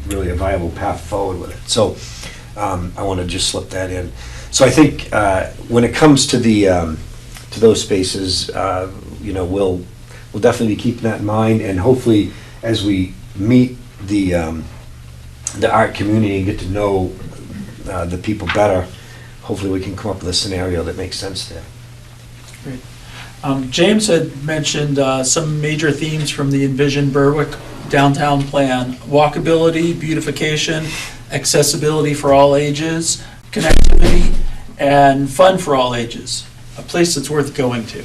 really a viable path forward with it. So I want to just slip that in. So I think when it comes to to those spaces, we'll definitely be keeping that in mind, and hopefully as we meet the art community and get to know the people better, hopefully we can come up with a scenario that makes sense there. Great. James had mentioned some major themes from the Envision Berwick downtown plan: walkability, beautification, accessibility for all ages, connectivity, and fun for all ages. A place that's worth going to.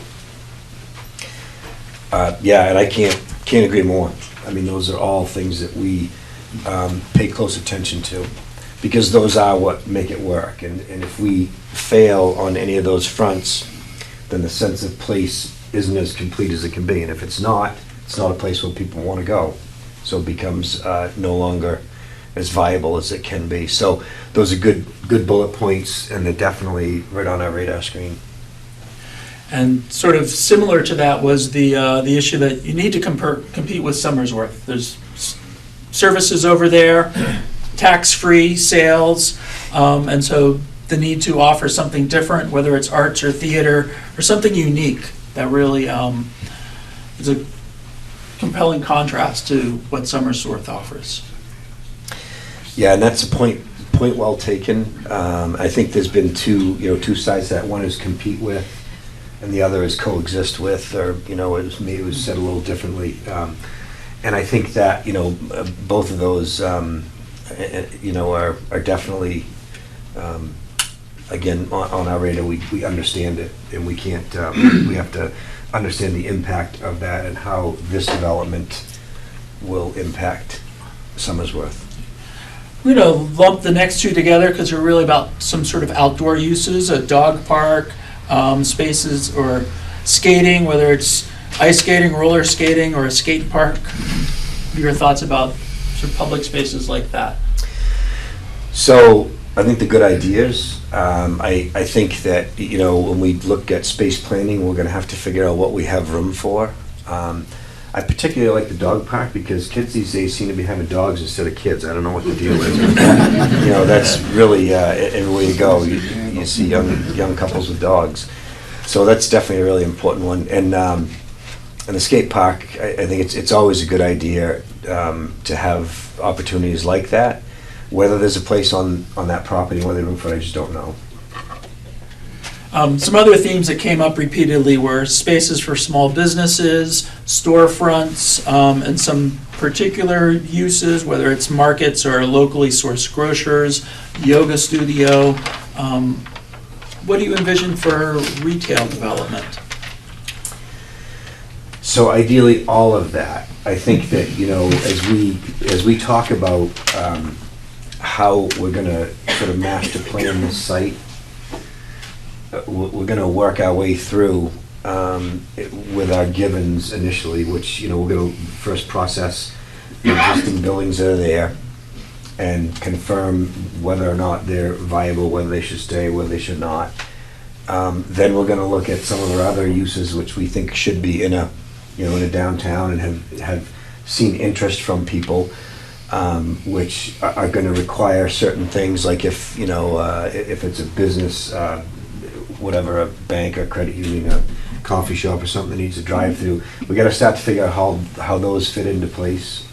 Yeah, and I can't agree more. I mean, those are all things that we pay close attention to, because those are what make it work. And if we fail on any of those fronts, then the sense of place isn't as complete as it can be. And if it's not a place where people want to go. So it becomes no longer as viable as it can be. So those are good bullet points, and they're definitely right on our radar screen. And sort of similar to that was the issue that you need to compete with Somersworth. There's services over there, tax-free sales, and so the need to offer something different, whether it's arts or theater, or something unique that really is a compelling contrast to what Somersworth offers. Yeah, and that's a point well taken. I think there's been two sides to that. One is compete with, and the other is coexist with, or maybe it was said a little differently. And I think that both of those are definitely again on our radar. We understand it, and we can't. We have to understand the impact of that and how this development will impact Somersworth. We're going to lump the next two together because they're really about some sort of outdoor uses, a dog park, spaces, or skating, whether it's ice skating, roller skating, or a skate park. What are your thoughts about sort of public spaces like that? So I think the good ideas. I think that when we look at space planning, we're going to have to figure out what we have room for. I particularly like the dog park because kids these days seem to be having dogs instead of kids. I don't know what the deal is. That's really everywhere you go. You see young couples with dogs. So that's definitely a really important one. And the skate park, I think it's always a good idea to have opportunities like that. Whether there's a place on that property, whether room for it, I just don't know. Some other themes that came up repeatedly were spaces for small businesses, storefronts, and some particular uses, whether it's markets or locally sourced grocers, yoga studio. What do you envision for retail development? So ideally, all of that. I think that as we talk about how we're going to sort of master plan this site, we're going to work our way through with our givens initially, which we're going to first process the existing buildings that are there and confirm whether or not they're viable, whether they should stay, whether they should not. Then we're going to look at some of our other uses which we think should be in a downtown and have seen interest from people, which are going to require certain things, like if it's a business, whatever, a bank or credit union, a coffee shop or something that needs a drive-through, we got to start to figure out how those fit into place.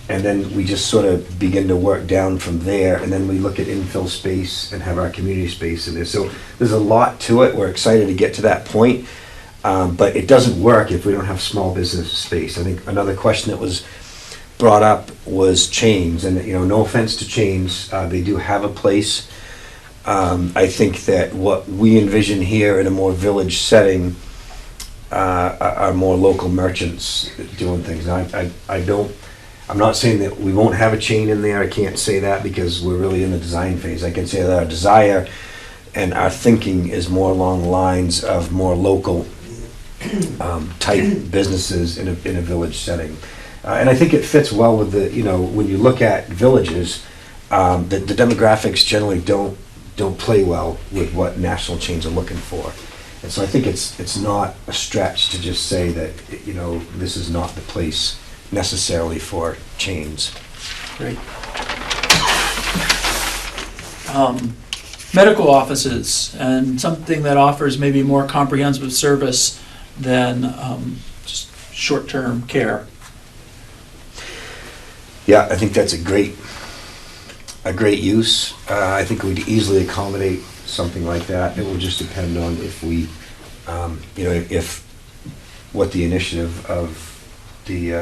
And then we just sort of begin to work down from there, and then we look at infill space and have our community space in there. So there's a lot to it. We're excited to get to that point, but it doesn't work if we don't have small business space. I think another question that was brought up was chains, and no offense to chains, they do have a place. I think that what we envision here in a more village setting are more local merchants doing things. I'm not saying that we won't have a chain in there. I can't say that because we're really in the design phase. I can say that our desire and our thinking is more along the lines of more local type businesses in a village setting. And I think it fits well with when you look at villages, the demographics generally don't play well with what national chains are looking for. And so I think it's not a stretch to just say that, this is not the place necessarily for chains. Great. Medical offices, and something that offers maybe more comprehensive service than just short-term care. Yeah, I think that's a great use. I think we'd easily accommodate something like that. It will just depend on if we, if what the initiative of the.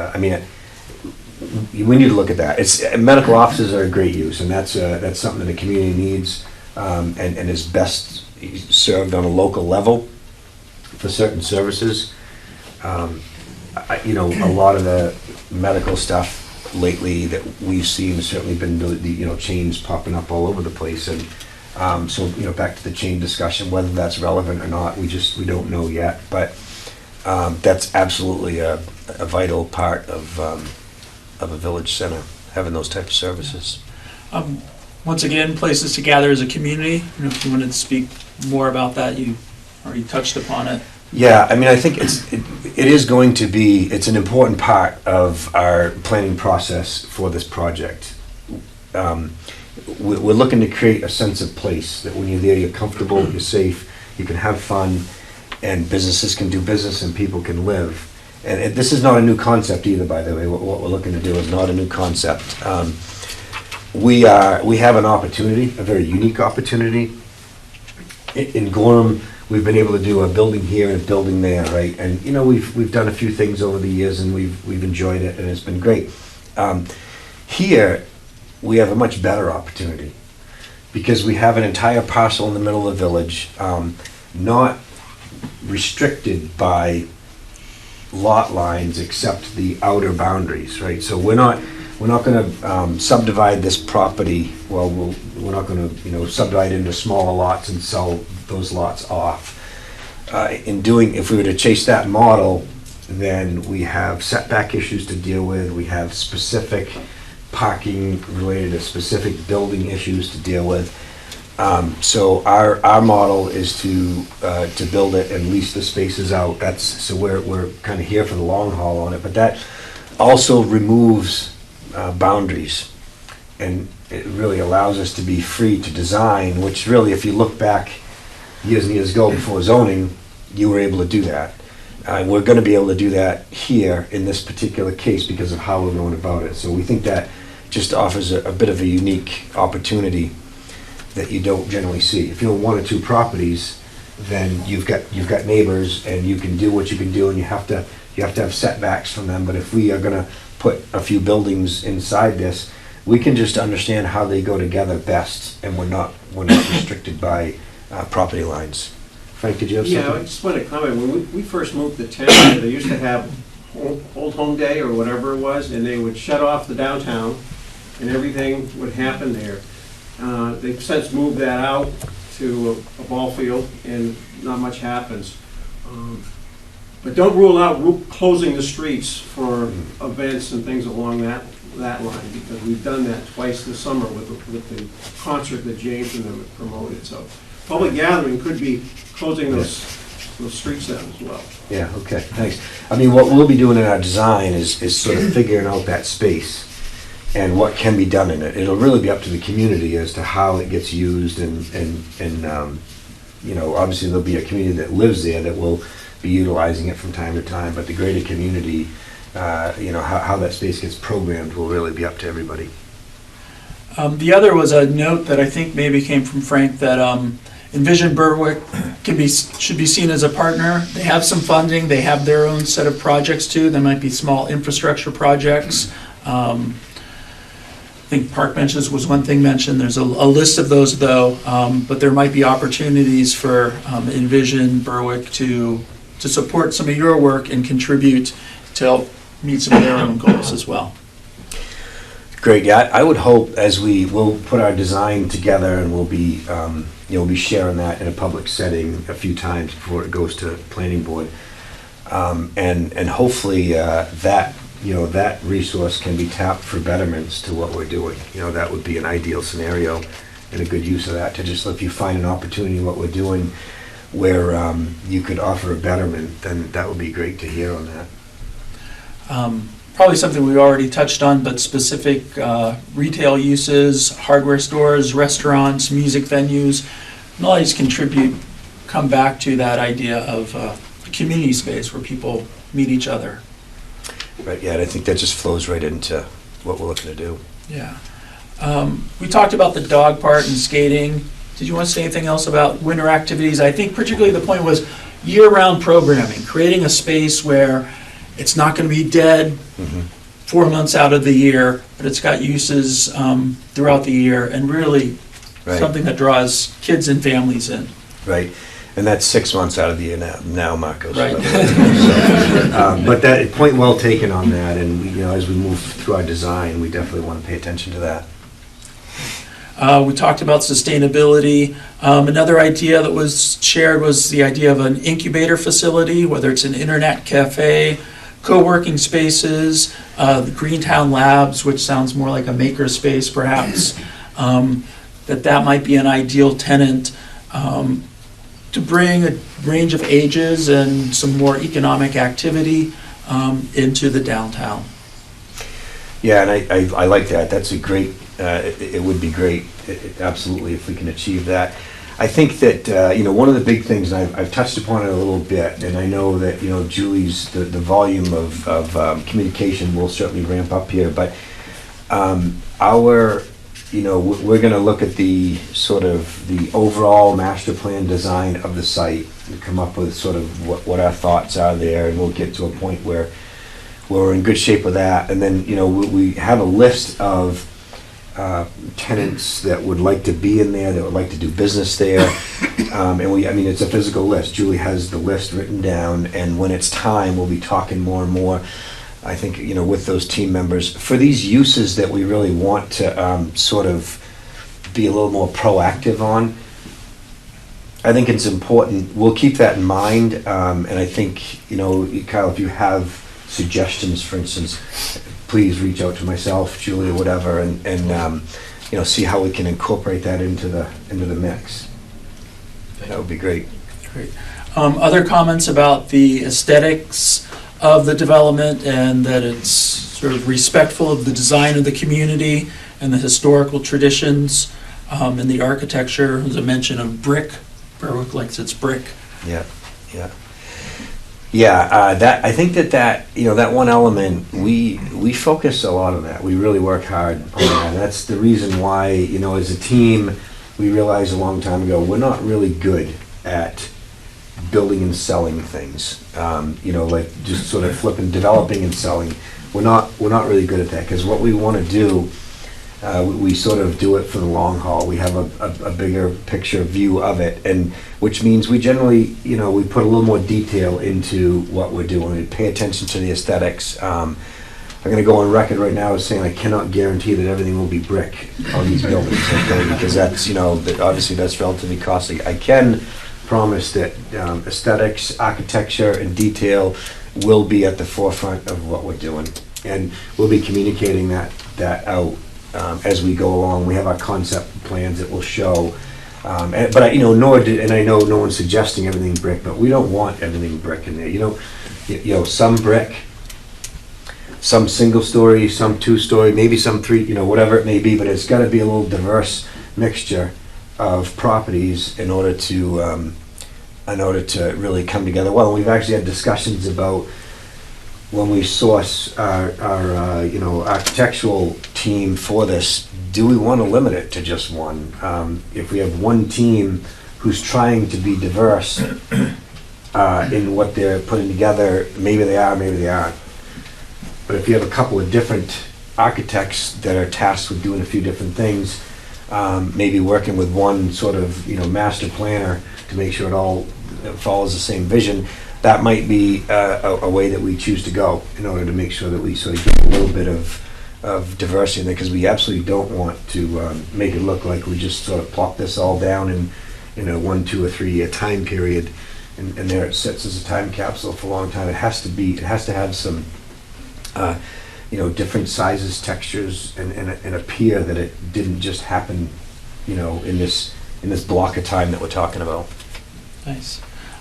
We need to look at that. Medical offices are a great use, and that's something that the community needs, and is best served on a local level for certain services. A lot of the medical stuff lately that we've seen has certainly been the chains popping up all over the place, and so back to the chain discussion, whether that's relevant or not, we don't know yet, but that's absolutely a vital part of a village center, having those type of services. Once again, places to gather as a community. If you wanted to speak more about that, you already touched upon it. Yeah, I think it is going to be, it's an important part of our planning process for this project. We're looking to create a sense of place, that when you're there, you're comfortable, you're safe, you can have fun, and businesses can do business and people can live. And this is not a new concept either, by the way. What we're looking to do is not a new concept. We have an opportunity, a very unique opportunity. In Gorham, we've been able to do a building here and a building there, right? And we've done a few things over the years, and we've enjoyed it, and it's been great. Here, we have a much better opportunity because we have an entire parcel in the middle of the village, not restricted by lot lines except the outer boundaries, right? So we're not going to subdivide this property. Well, we're not going to subdivide into smaller lots and sell those lots off. If we were to chase that model, then we have setback issues to deal with. We have specific parking related to specific building issues to deal with. So our model is to build it and lease the spaces out. So we're kind of here for the long haul on it, but that also removes boundaries, and it really allows us to be free to design, which really, if you look back years and years ago before zoning, you were able to do that. We're going to be able to do that here in this particular case because of how we're going about it. So we think that just offers a bit of a unique opportunity that you don't generally see. If you own one or two properties, then you've got neighbors and you can do what you can do, and you have to have setbacks from them. But if we are going to put a few buildings inside this, we can just understand how they go together best, and we're not restricted by property lines. Frank, did you have something? Yeah, I just want to comment. When we first moved to town, they used to have Old Home Day or whatever it was, and they would shut off the downtown, and everything would happen there. They've since moved that out to a ball field, and not much happens. But don't rule out closing the streets for events and things along that line, because we've done that twice this summer with the concert that James and them have promoted. So public gathering could be closing those streets down as well. Yeah, okay, thanks. What we'll be doing in our design is sort of figuring out that space and what can be done in it. It'll really be up to the community as to how it gets used, and obviously there'll be a community that lives there that will be utilizing it from time to time, but the greater community how that space gets programmed will really be up to everybody. The other was a note that I think maybe came from Frank, that Envision Berwick should be seen as a partner. They have some funding, they have their own set of projects too. There might be small infrastructure projects. I think park benches was one thing mentioned. There's a list of those though, but there might be opportunities for Envision Berwick to support some of your work and contribute to help meet some of their own goals as well. Great. Yeah, I would hope as we'll put our design together, and we'll be be sharing that in a public setting a few times before it goes to planning board, and hopefully that resource can be tapped for betterments to what we're doing. That would be an ideal scenario and a good use of that, to just, if you find an opportunity in what we're doing where you could offer a betterment, then that would be great to hear on that. Probably something we've already touched on, but specific retail uses, hardware stores, restaurants, music venues, and all these come back to that idea of a community space where people meet each other. Right, yeah, and I think that just flows right into what we're looking to do. Yeah. We talked about the dog part and skating. Did you want to say anything else about winter activities? I think particularly the point was year-round programming, creating a space where it's not going to be dead 4 months out of the year, but it's got uses throughout the year, and really something that draws kids and families in. Right, and that's 6 months out of the year now, Marcos. Right. But that point well taken on that, and as we move through our design, we definitely want to pay attention to that. We talked about sustainability. Another idea that was shared was the idea of an incubator facility, whether it's an internet cafe, co-working spaces, the Greentown Labs, which sounds more like a maker space perhaps, that might be an ideal tenant to bring a range of ages and some more economic activity into the downtown. Yeah, and I like that. That's a great, it would be great, absolutely, if we can achieve that. I think that, one of the big things, and I've touched upon it a little bit, and I know that, Julie's, the volume of communication will certainly ramp up here, but we're going to look at the sort of the overall master plan design of the site and come up with sort of what our thoughts are there, and we'll get to a point where we're in good shape with that. And then, we have a list of tenants that would like to be in there, that would like to do business there. And it's a physical list. Julie has the list written down, and when it's time, we'll be talking more and more, I think, with those team members for these uses that we really want to sort of be a little more proactive on. I think it's important. We'll keep that in mind. And I think, Kyle, if you have suggestions, for instance, please reach out to myself, Julie, or whatever, and see how we can incorporate that into the mix. That would be great. Great. Other comments about the aesthetics of the development, and that it's sort of respectful of the design of the community and the historical traditions and the architecture. There's a mention of brick. Berwick likes its brick. Yeah, yeah. Yeah, that I think that one element, we focus a lot on that. We really work hard on that. And that's the reason why, as a team, we realized a long time ago, we're not really good at building and selling things. Like just sort of developing and selling. We're not really good at that, because what we want to do, we sort of do it for the long haul. We have a bigger picture view of it, and which means we generally, we put a little more detail into what we're doing. We pay attention to the aesthetics. I'm going to go on record right now as saying I cannot guarantee that everything will be brick on these buildings, okay? Because that's, obviously that's relatively costly. I can promise that aesthetics, architecture, and detail will be at the forefront of what we're doing, and we'll be communicating that out as we go along. We have our concept plans that will show, but I know no one's suggesting everything brick, but we don't want everything brick in there. Some brick, some single story, some 2-story, maybe some 3, whatever it may be, but it's got to be a little diverse mixture of properties in order to really come together well. And we've actually had discussions about when we source our you know, architectural team for this, do we want to limit it to just one? If we have one team who's trying to be diverse in what they're putting together, maybe they are, maybe they aren't. But if you have a couple of different architects that are tasked with doing a few different things, maybe working with one sort of, you know, master planner to make sure it all follows the same vision, that might be a way that we choose to go in order to make sure that we sort of get a little bit of diversity in there, because we absolutely don't want to make it look like we just sort of plop this all down in a 1, 2, or 3 year time period, and there it sits as a time capsule for a long time. It has to have some you know, different sizes, textures, and appear that it didn't just happen, you know, in this block of time that we're talking about. Nice.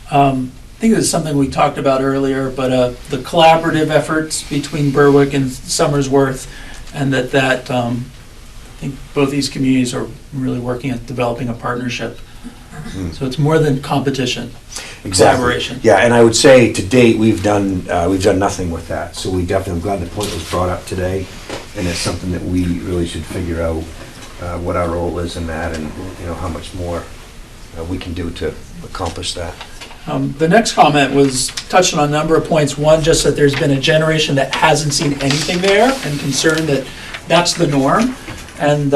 I think this is something we talked about earlier, but the collaborative efforts between Berwick and Somersworth, and that I think both these communities are really working at developing a partnership. So it's more than competition, collaboration. Yeah, and I would say to date we've done nothing with that. So we definitely, I'm glad the point was brought up today, and it's something that we really should figure out what our role is in that, and you know how much more we can do to accomplish that. The next comment was touched on a number of points. One, just that there's been a generation that hasn't seen anything there, and concerned that that's the norm, and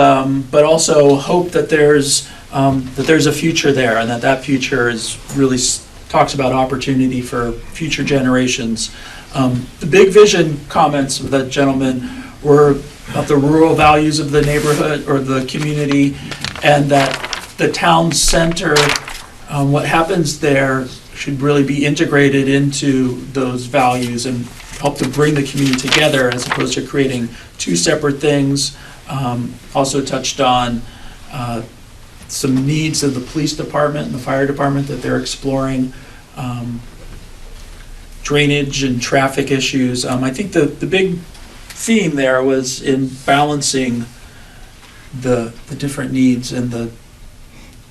but also hope that there's a future there, and that future is really talks about opportunity for future generations. The big vision comments of that gentleman were about the rural values of the neighborhood or the community, and that the town center, what happens there should really be integrated into those values and help to bring the community together as opposed to creating two separate things. Also touched on some needs of the police department and the fire department that they're exploring, drainage and traffic issues. I think the big theme there was in balancing the different needs and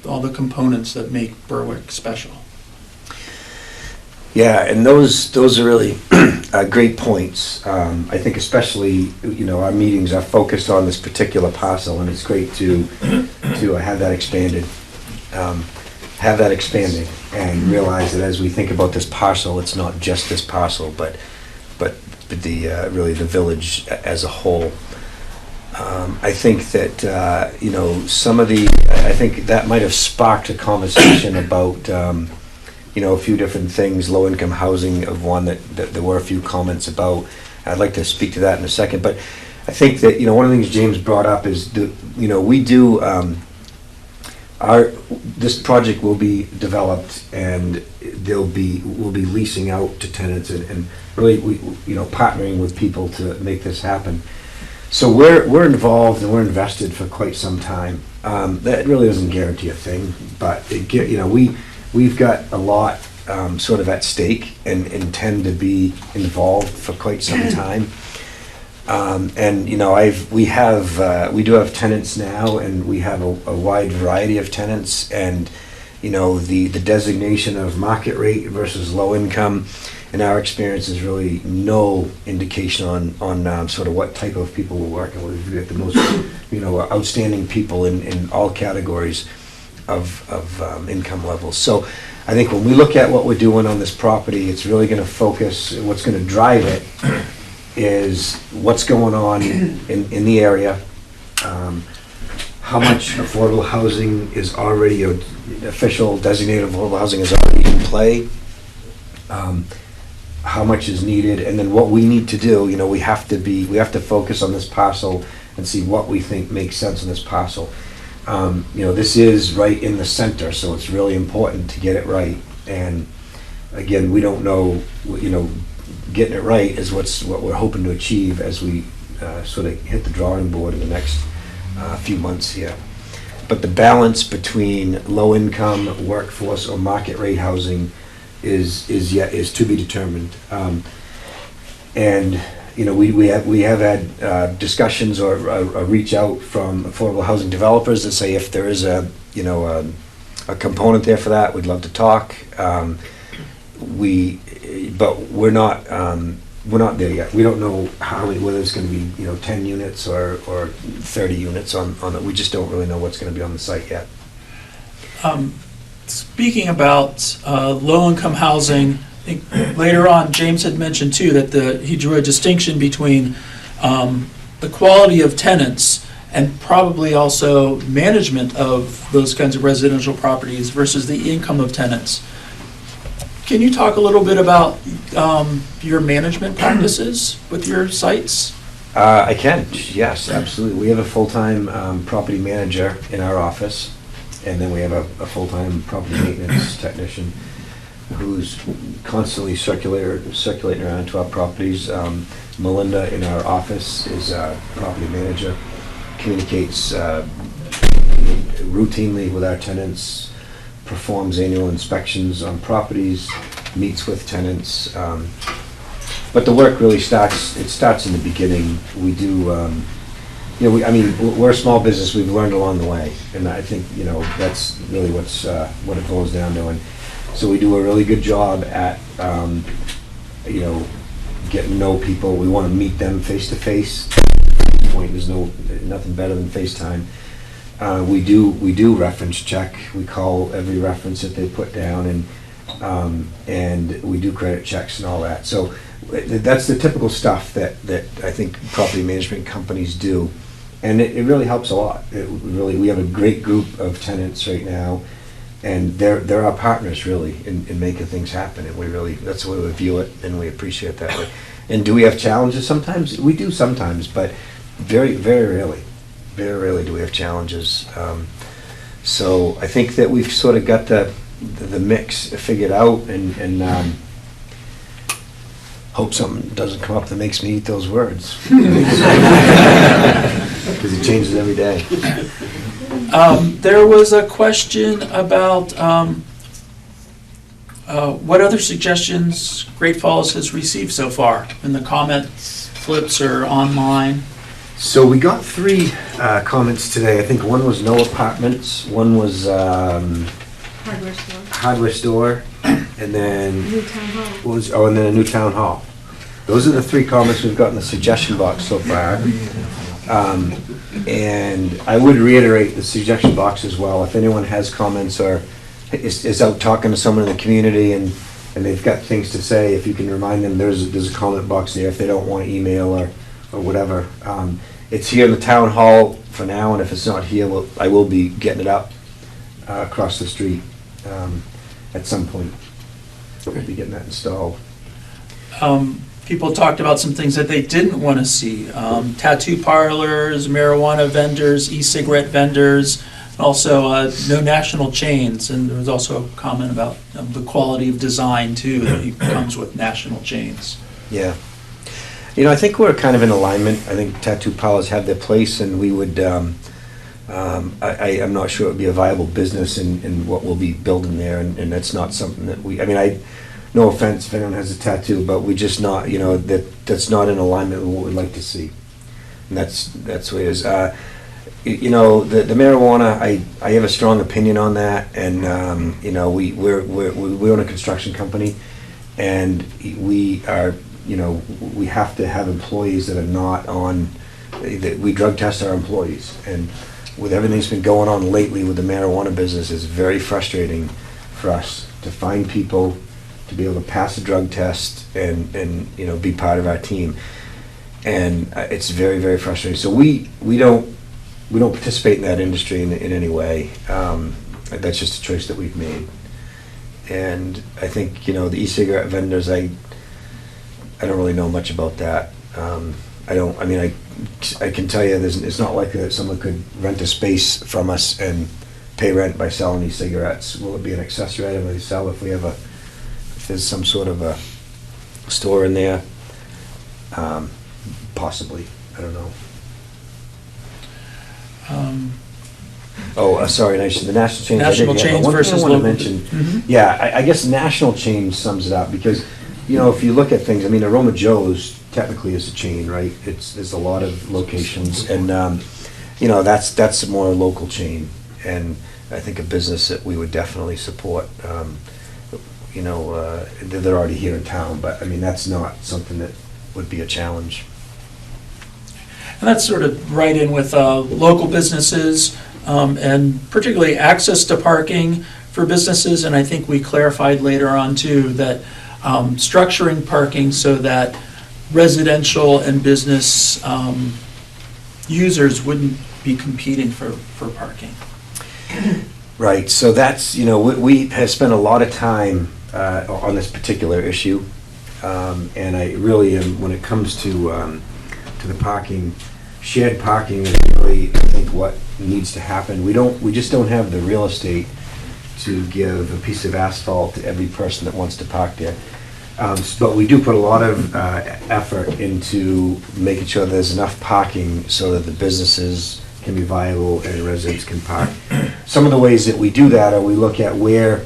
all the components that make Berwick special. Yeah, and those are really great points. I think especially, you know, our meetings are focused on this particular parcel, and it's great to have that expanded, and realize that as we think about this parcel, it's not just this parcel, but the really the village as a whole. I think that you know, I think that might have sparked a conversation about you know, a few different things, low-income housing of one that there were a few comments about. I'd like to speak to that in a second, but I think that, you know, one of the things James brought up is, you know, we do, this project will be developed, and we'll be leasing out to tenants and really, you know, partnering with people to make this happen. So we're involved and we're invested for quite some time. That really doesn't guarantee a thing, but you know, we've got a lot sort of at stake and intend to be involved for quite some time. And you know, we do have tenants now, and we have a wide variety of tenants, and you know, the designation of market rate versus low income, in our experience, is really no indication on sort of what type of people we're working with. We have the most, you know, outstanding people in all categories of income levels. So I think when we look at what we're doing on this property, it's really going to focus, what's going to drive it is what's going on in the area, how much affordable housing is already, official designated affordable housing is already in play, how much is needed, and then what we need to do. You know, we have to focus on this parcel and see what we think makes sense in this parcel. You know, this is right in the center, so it's really important to get it right. And again, we don't know, you know, getting it right is what we're hoping to achieve as we sort of hit the drawing board in the next few months here. But the balance between low income, workforce, or market rate housing is to be determined. And you know, we have had discussions or a reach out from affordable housing developers that say if there is a component there for that, we'd love to talk. But we're not we're not there yet. We don't know whether it's gonna be, 10 units or 30 units on it. We just don't really know what's gonna be on the site yet. Speaking about low-income housing, I think later on, James had mentioned too that he drew a distinction between the quality of tenants and probably also management of those kinds of residential properties versus the income of tenants. Can you talk a little bit about your management practices with your sites? I can, yes, absolutely. We have a full-time property manager in our office, and then we have a full-time property maintenance technician who's constantly circulating around to our properties. Melinda in our office is a property manager, communicates routinely with our tenants, performs annual inspections on properties, meets with tenants. But the work really starts in the beginning. We do, we're a small business, we've learned along the way. And I think, that's really what it boils down to. And so we do a really good job at, getting to know people. We want to meet them face to face. At this point, there's nothing better than FaceTime. We do reference check. We call every reference that they put down, and we do credit checks and all that. So that's the typical stuff that I think property management companies do, and it really helps a lot. We have a great group of tenants right now, and they're our partners really in making things happen. And that's the way we view it, and we appreciate that way. And do we have challenges sometimes? We do sometimes, but very, very rarely. Very rarely do we have challenges. So I think that we've sort of got the mix figured out, and hope something doesn't come up that makes me eat those words. Because it changes every day. There was a question about what other suggestions Great Falls has received so far in the comments, flips, or online. So we got 3 comments today. I think one was no apartments, one was hardware store, and then New town hall. and then a new town hall. Those are the 3 comments we've got in the suggestion box so far. And I would reiterate the suggestion box as well. If anyone has comments or is out talking to someone in the community and they've got things to say, if you can remind them, there's a comment box there if they don't want email or whatever. It's here in the town hall for now, and if it's not here, I will be getting it up across the street at some point. We'll be getting that installed. People talked about some things that they didn't want to see. Tattoo parlors, marijuana vendors, e-cigarette vendors, also no national chains. And there was also a comment about the quality of design, too, that comes with national chains. Yeah. I think we're kind of in alignment. I think tattoo parlors have their place, and we would, I'm not sure it would be a viable business in what we'll be building there, and that's not something that no offense if anyone has a tattoo, but we just not, that's not in alignment with what we'd like to see. And that's what it is. The marijuana, I have a strong opinion on that, and, we own a construction company, and we are, we have to have employees that are not on, that we drug test our employees. And with everything that's been going on lately with the marijuana business, it's very frustrating for us to find people to be able to pass a drug test and be part of our team. And it's very, very frustrating. So we don't participate in that industry in any way. That's just a choice that we've made. And I think, the e-cigarette vendors, I don't really know much about that. I can tell you it's not likely that someone could rent a space from us and pay rent by selling e-cigarettes. Will it be an accessory item they sell if there's some sort of a store in there? Possibly. I don't know. Sorry, the national chains. National chains versus local. local. Mm-hmm. Yeah, I guess national chain sums it up because, if you look at things, Aroma Joe's technically is a chain, right? There's a lot of locations, and that's a more local chain, and I think a business that we would definitely support. They're already here in town, but that's not something that would be a challenge. And that's sort of right in with local businesses, and particularly access to parking for businesses. And I think we clarified later on too that structuring parking so that residential and business users wouldn't be competing for parking. Right, so that's, we have spent a lot of time on this particular issue. And I really am, when it comes to the parking, shared parking is really, I think, what needs to happen. We just don't have the real estate to give a piece of asphalt to every person that wants to park there. But we do put a lot of effort into making sure there's enough parking so that the businesses can be viable and residents can park. Some of the ways that we do that are we look at where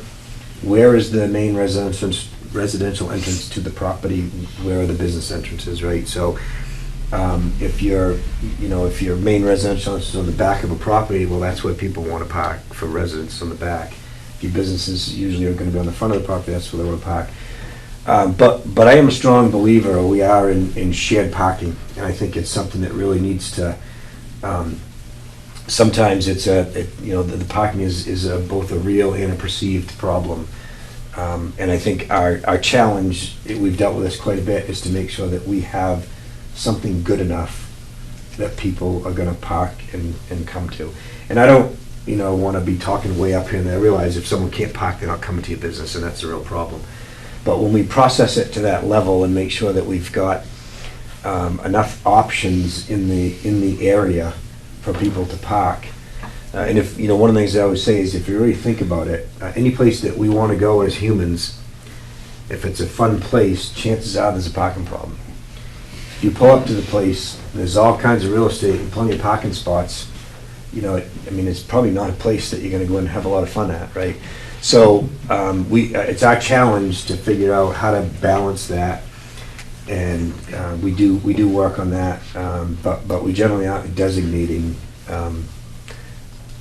is the main residential entrance to the property, where are the business entrances, right? So if your main residential entrance is on the back of a property, well, that's where people want to park for residents on the back. If your businesses usually are going to be on the front of the property, that's where they want to park. But I am a strong believer we are in shared parking, and I think it's something that really needs to. Sometimes the parking is both a real and a perceived problem, and I think our challenge, we've dealt with this quite a bit, is to make sure that we have something good enough that people are going to park and come to. And I don't want to be talking way up here, and I realize if someone can't park, they're not coming to your business, and that's a real problem. But when we process it to that level and make sure that we've got enough options in the area for people to park, and if one of the things I always say is if you really think about it, any place that we want to go as humans, if it's a fun place, chances are there's a parking problem. If you pull up to the place, there's all kinds of real estate and plenty of parking spots. It's probably not a place that you're going to go and have a lot of fun at, right? So it's our challenge to figure out how to balance that, and we do work on that, but we generally aren't designating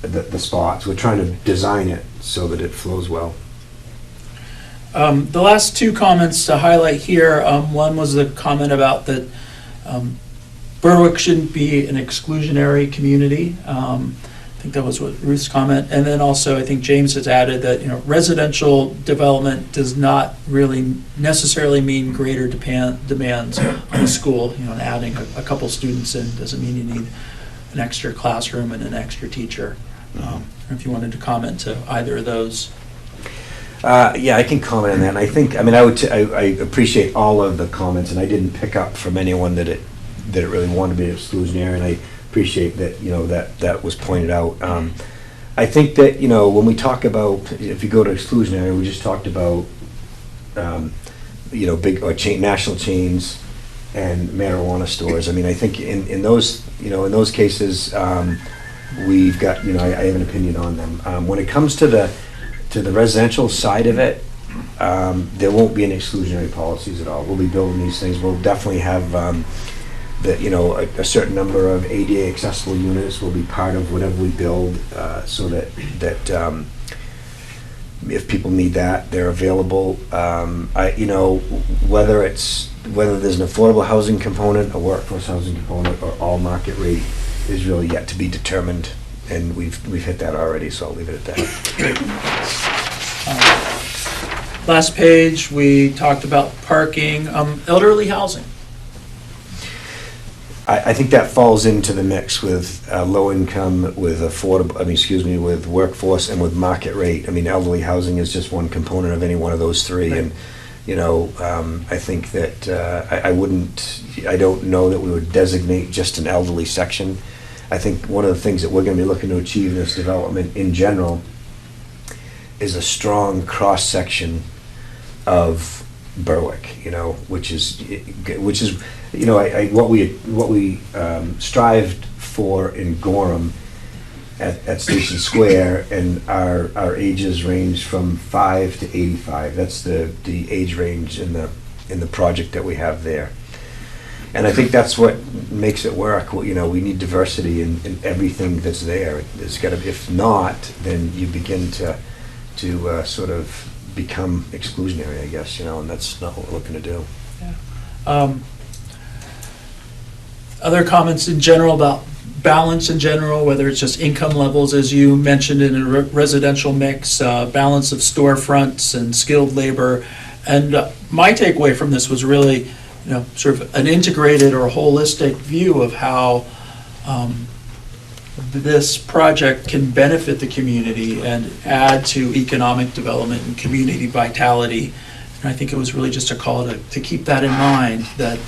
the spots. We're trying to design it so that it flows well. The last two comments to highlight here, one was the comment about that Berwick shouldn't be an exclusionary community. I think that was what Ruth's comment. And then also I think James has added that residential development does not really necessarily mean greater demands on a school. Adding a couple students in doesn't mean you need an extra classroom and an extra teacher. If you wanted to comment to either of those. Yeah, I can comment on that. And I think, I appreciate all of the comments, and I didn't pick up from anyone that it really wanted to be exclusionary, and I appreciate that that was pointed out. I think that when we talk about, if you go to exclusionary, we just talked about big or national chains and marijuana stores. I think in those cases we've got I have an opinion on them. When it comes to the residential side of it, there won't be any exclusionary policies at all. We'll be building these things. We'll definitely have a certain number of ADA accessible units will be part of whatever we build, so that if people need that, they're available. Whether there's an affordable housing component, a workforce housing component, or all market rate is really yet to be determined, and we've hit that already. So I'll leave it at that. Last page, we talked about parking, elderly housing. I think that falls into the mix with low income, with with workforce, and with market rate. Elderly housing is just one component of any one of those three. Right. And I think that I don't know that we would designate just an elderly section. I think one of the things that we're going to be looking to achieve in this development in general is a strong cross section of Berwick, which is what we strived for in Gorham at Station Square, and our ages range from 5 to 85. That's the age range in the project that we have there, and I think that's what makes it work. We need diversity in everything that's there. There's got to, if not, then you begin to sort of become exclusionary, I guess, and that's not what we're looking to do. Yeah. other comments in general about balance in general, whether it's just income levels, as you mentioned, in a residential mix, balance of storefronts and skilled labor. And my takeaway from this was really, sort of an integrated or holistic view of how this project can benefit the community and add to economic development and community vitality. And I think it was really just a call to keep that in mind, that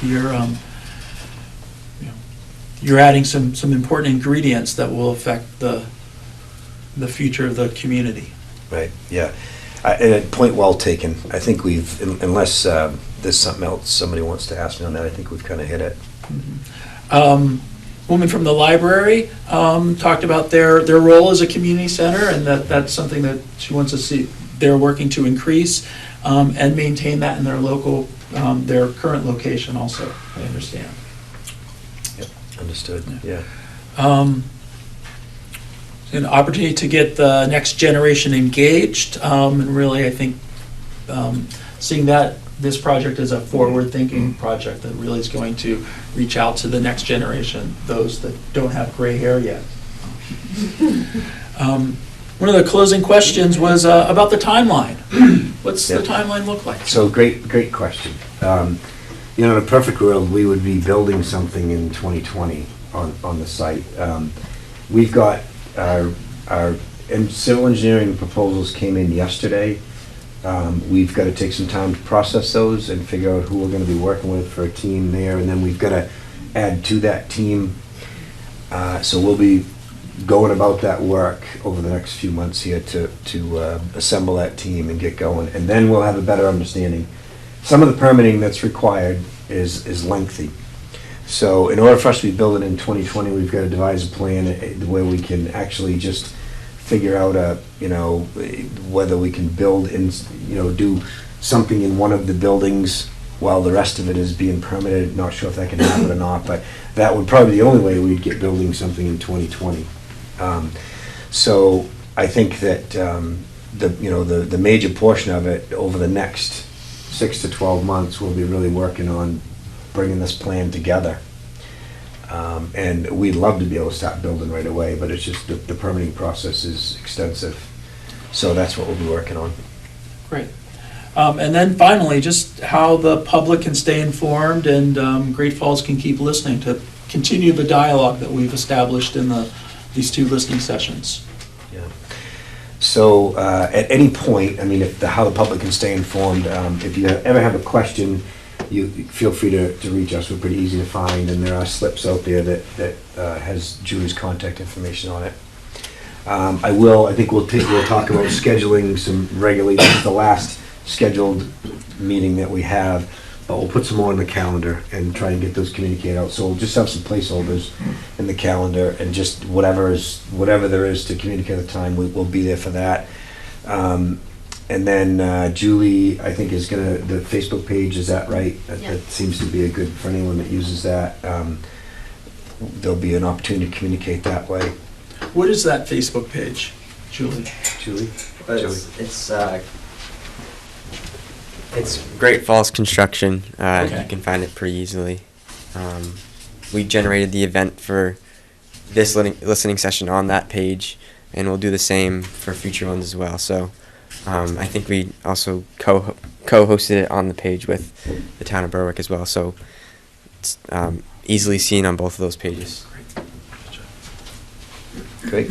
you're adding some important ingredients that will affect the future of the community. Right, yeah. And point well taken. I think we've, unless there's something else somebody wants to ask me on that, I think we've kind of hit it. Woman from the library talked about their role as a community center, and that's something that she wants to see. They're working to increase and maintain that in their local, their current location also, I understand. Yep, understood, yeah. An opportunity to get the next generation engaged, and really, I think, seeing this project as a forward-thinking project that really is going to reach out to the next generation, those that don't have gray hair yet. One of the closing questions was about the timeline. What's the timeline look like? So great question. In a perfect world, we would be building something in 2020 on the site. We've got our civil engineering proposals came in yesterday. We've got to take some time to process those and figure out who we're going to be working with for a team there, and then we've got to add to that team. So we'll be going about that work over the next few months here to assemble that team and get going, and then we'll have a better understanding. Some of the permitting that's required is lengthy. So in order for us to be building in 2020, we've got to devise a plan where we can actually just figure out whether we can build do something in one of the buildings while the rest of it is being permitted. Not sure if that can happen or not, but that would probably be the only way we'd get building something in 2020. So I think that the major portion of it over the next 6 to 12 months, we'll be really working on bringing this plan together. And we'd love to be able to start building right away, but it's just the permitting process is extensive. So that's what we'll be working on. Great. And then finally, just how the public can stay informed and Great Falls can keep listening to continue the dialogue that we've established in these 2 listening sessions. Yeah. So at any point, how the public can stay informed, if you ever have a question, you feel free to reach us. We're pretty easy to find, and there are slips out there that has Julie's contact information on it. I think we'll talk about scheduling some regularly. This is the last scheduled meeting that we have, but we'll put some more on the calendar and try and get those communicated out. So we'll just have some placeholders in the calendar, and just whatever there is to communicate at the time, we'll be there for that. And then Julie, I think, is the Facebook page, is that right? That seems to be a good, for anyone that uses that. There'll be an opportunity to communicate that way. What is that Facebook page, Julie? It's Great Falls Construction. Okay. You can find it pretty easily. We generated the event for this listening session on that page, and we'll do the same for future ones as well. So I think we also co-hosted it on the page with the town of Berwick as well. So it's easily seen on both of those pages. Great.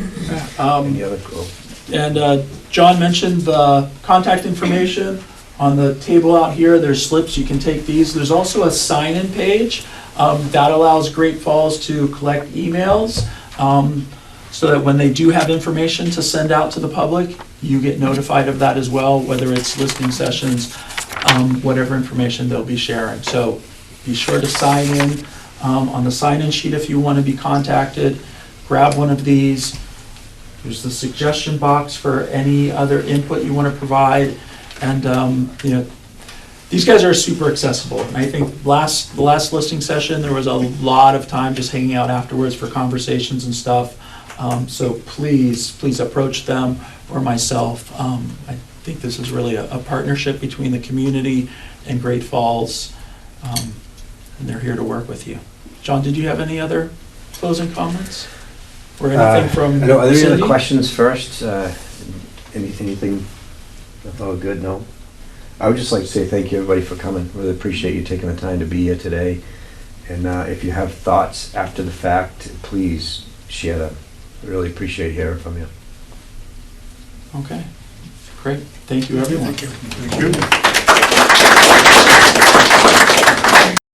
Any other And John mentioned the contact information on the table out here. There's slips, you can take these. There's also a sign-in page that allows Great Falls to collect emails so that when they do have information to send out to the public, you get notified of that as well, whether it's listening sessions, whatever information they'll be sharing. So be sure to sign in on the sign-in sheet if you want to be contacted. Grab one of these. There's the suggestion box for any other input you want to provide. And these guys are super accessible. And I think the last listening session, there was a lot of time just hanging out afterwards for conversations and stuff. So please approach them or myself. I think this is really a partnership between the community and Great Falls, and they're here to work with you. John, did you have any other closing comments? Or anything from Are there any Cindy? other questions first? Anything? Oh, good, no? I would just like to say thank you, everybody, for coming. Really appreciate you taking the time to be here today. And if you have thoughts after the fact, please share them. I really appreciate hearing from you. Okay, great. Thank you, everyone. Thank you.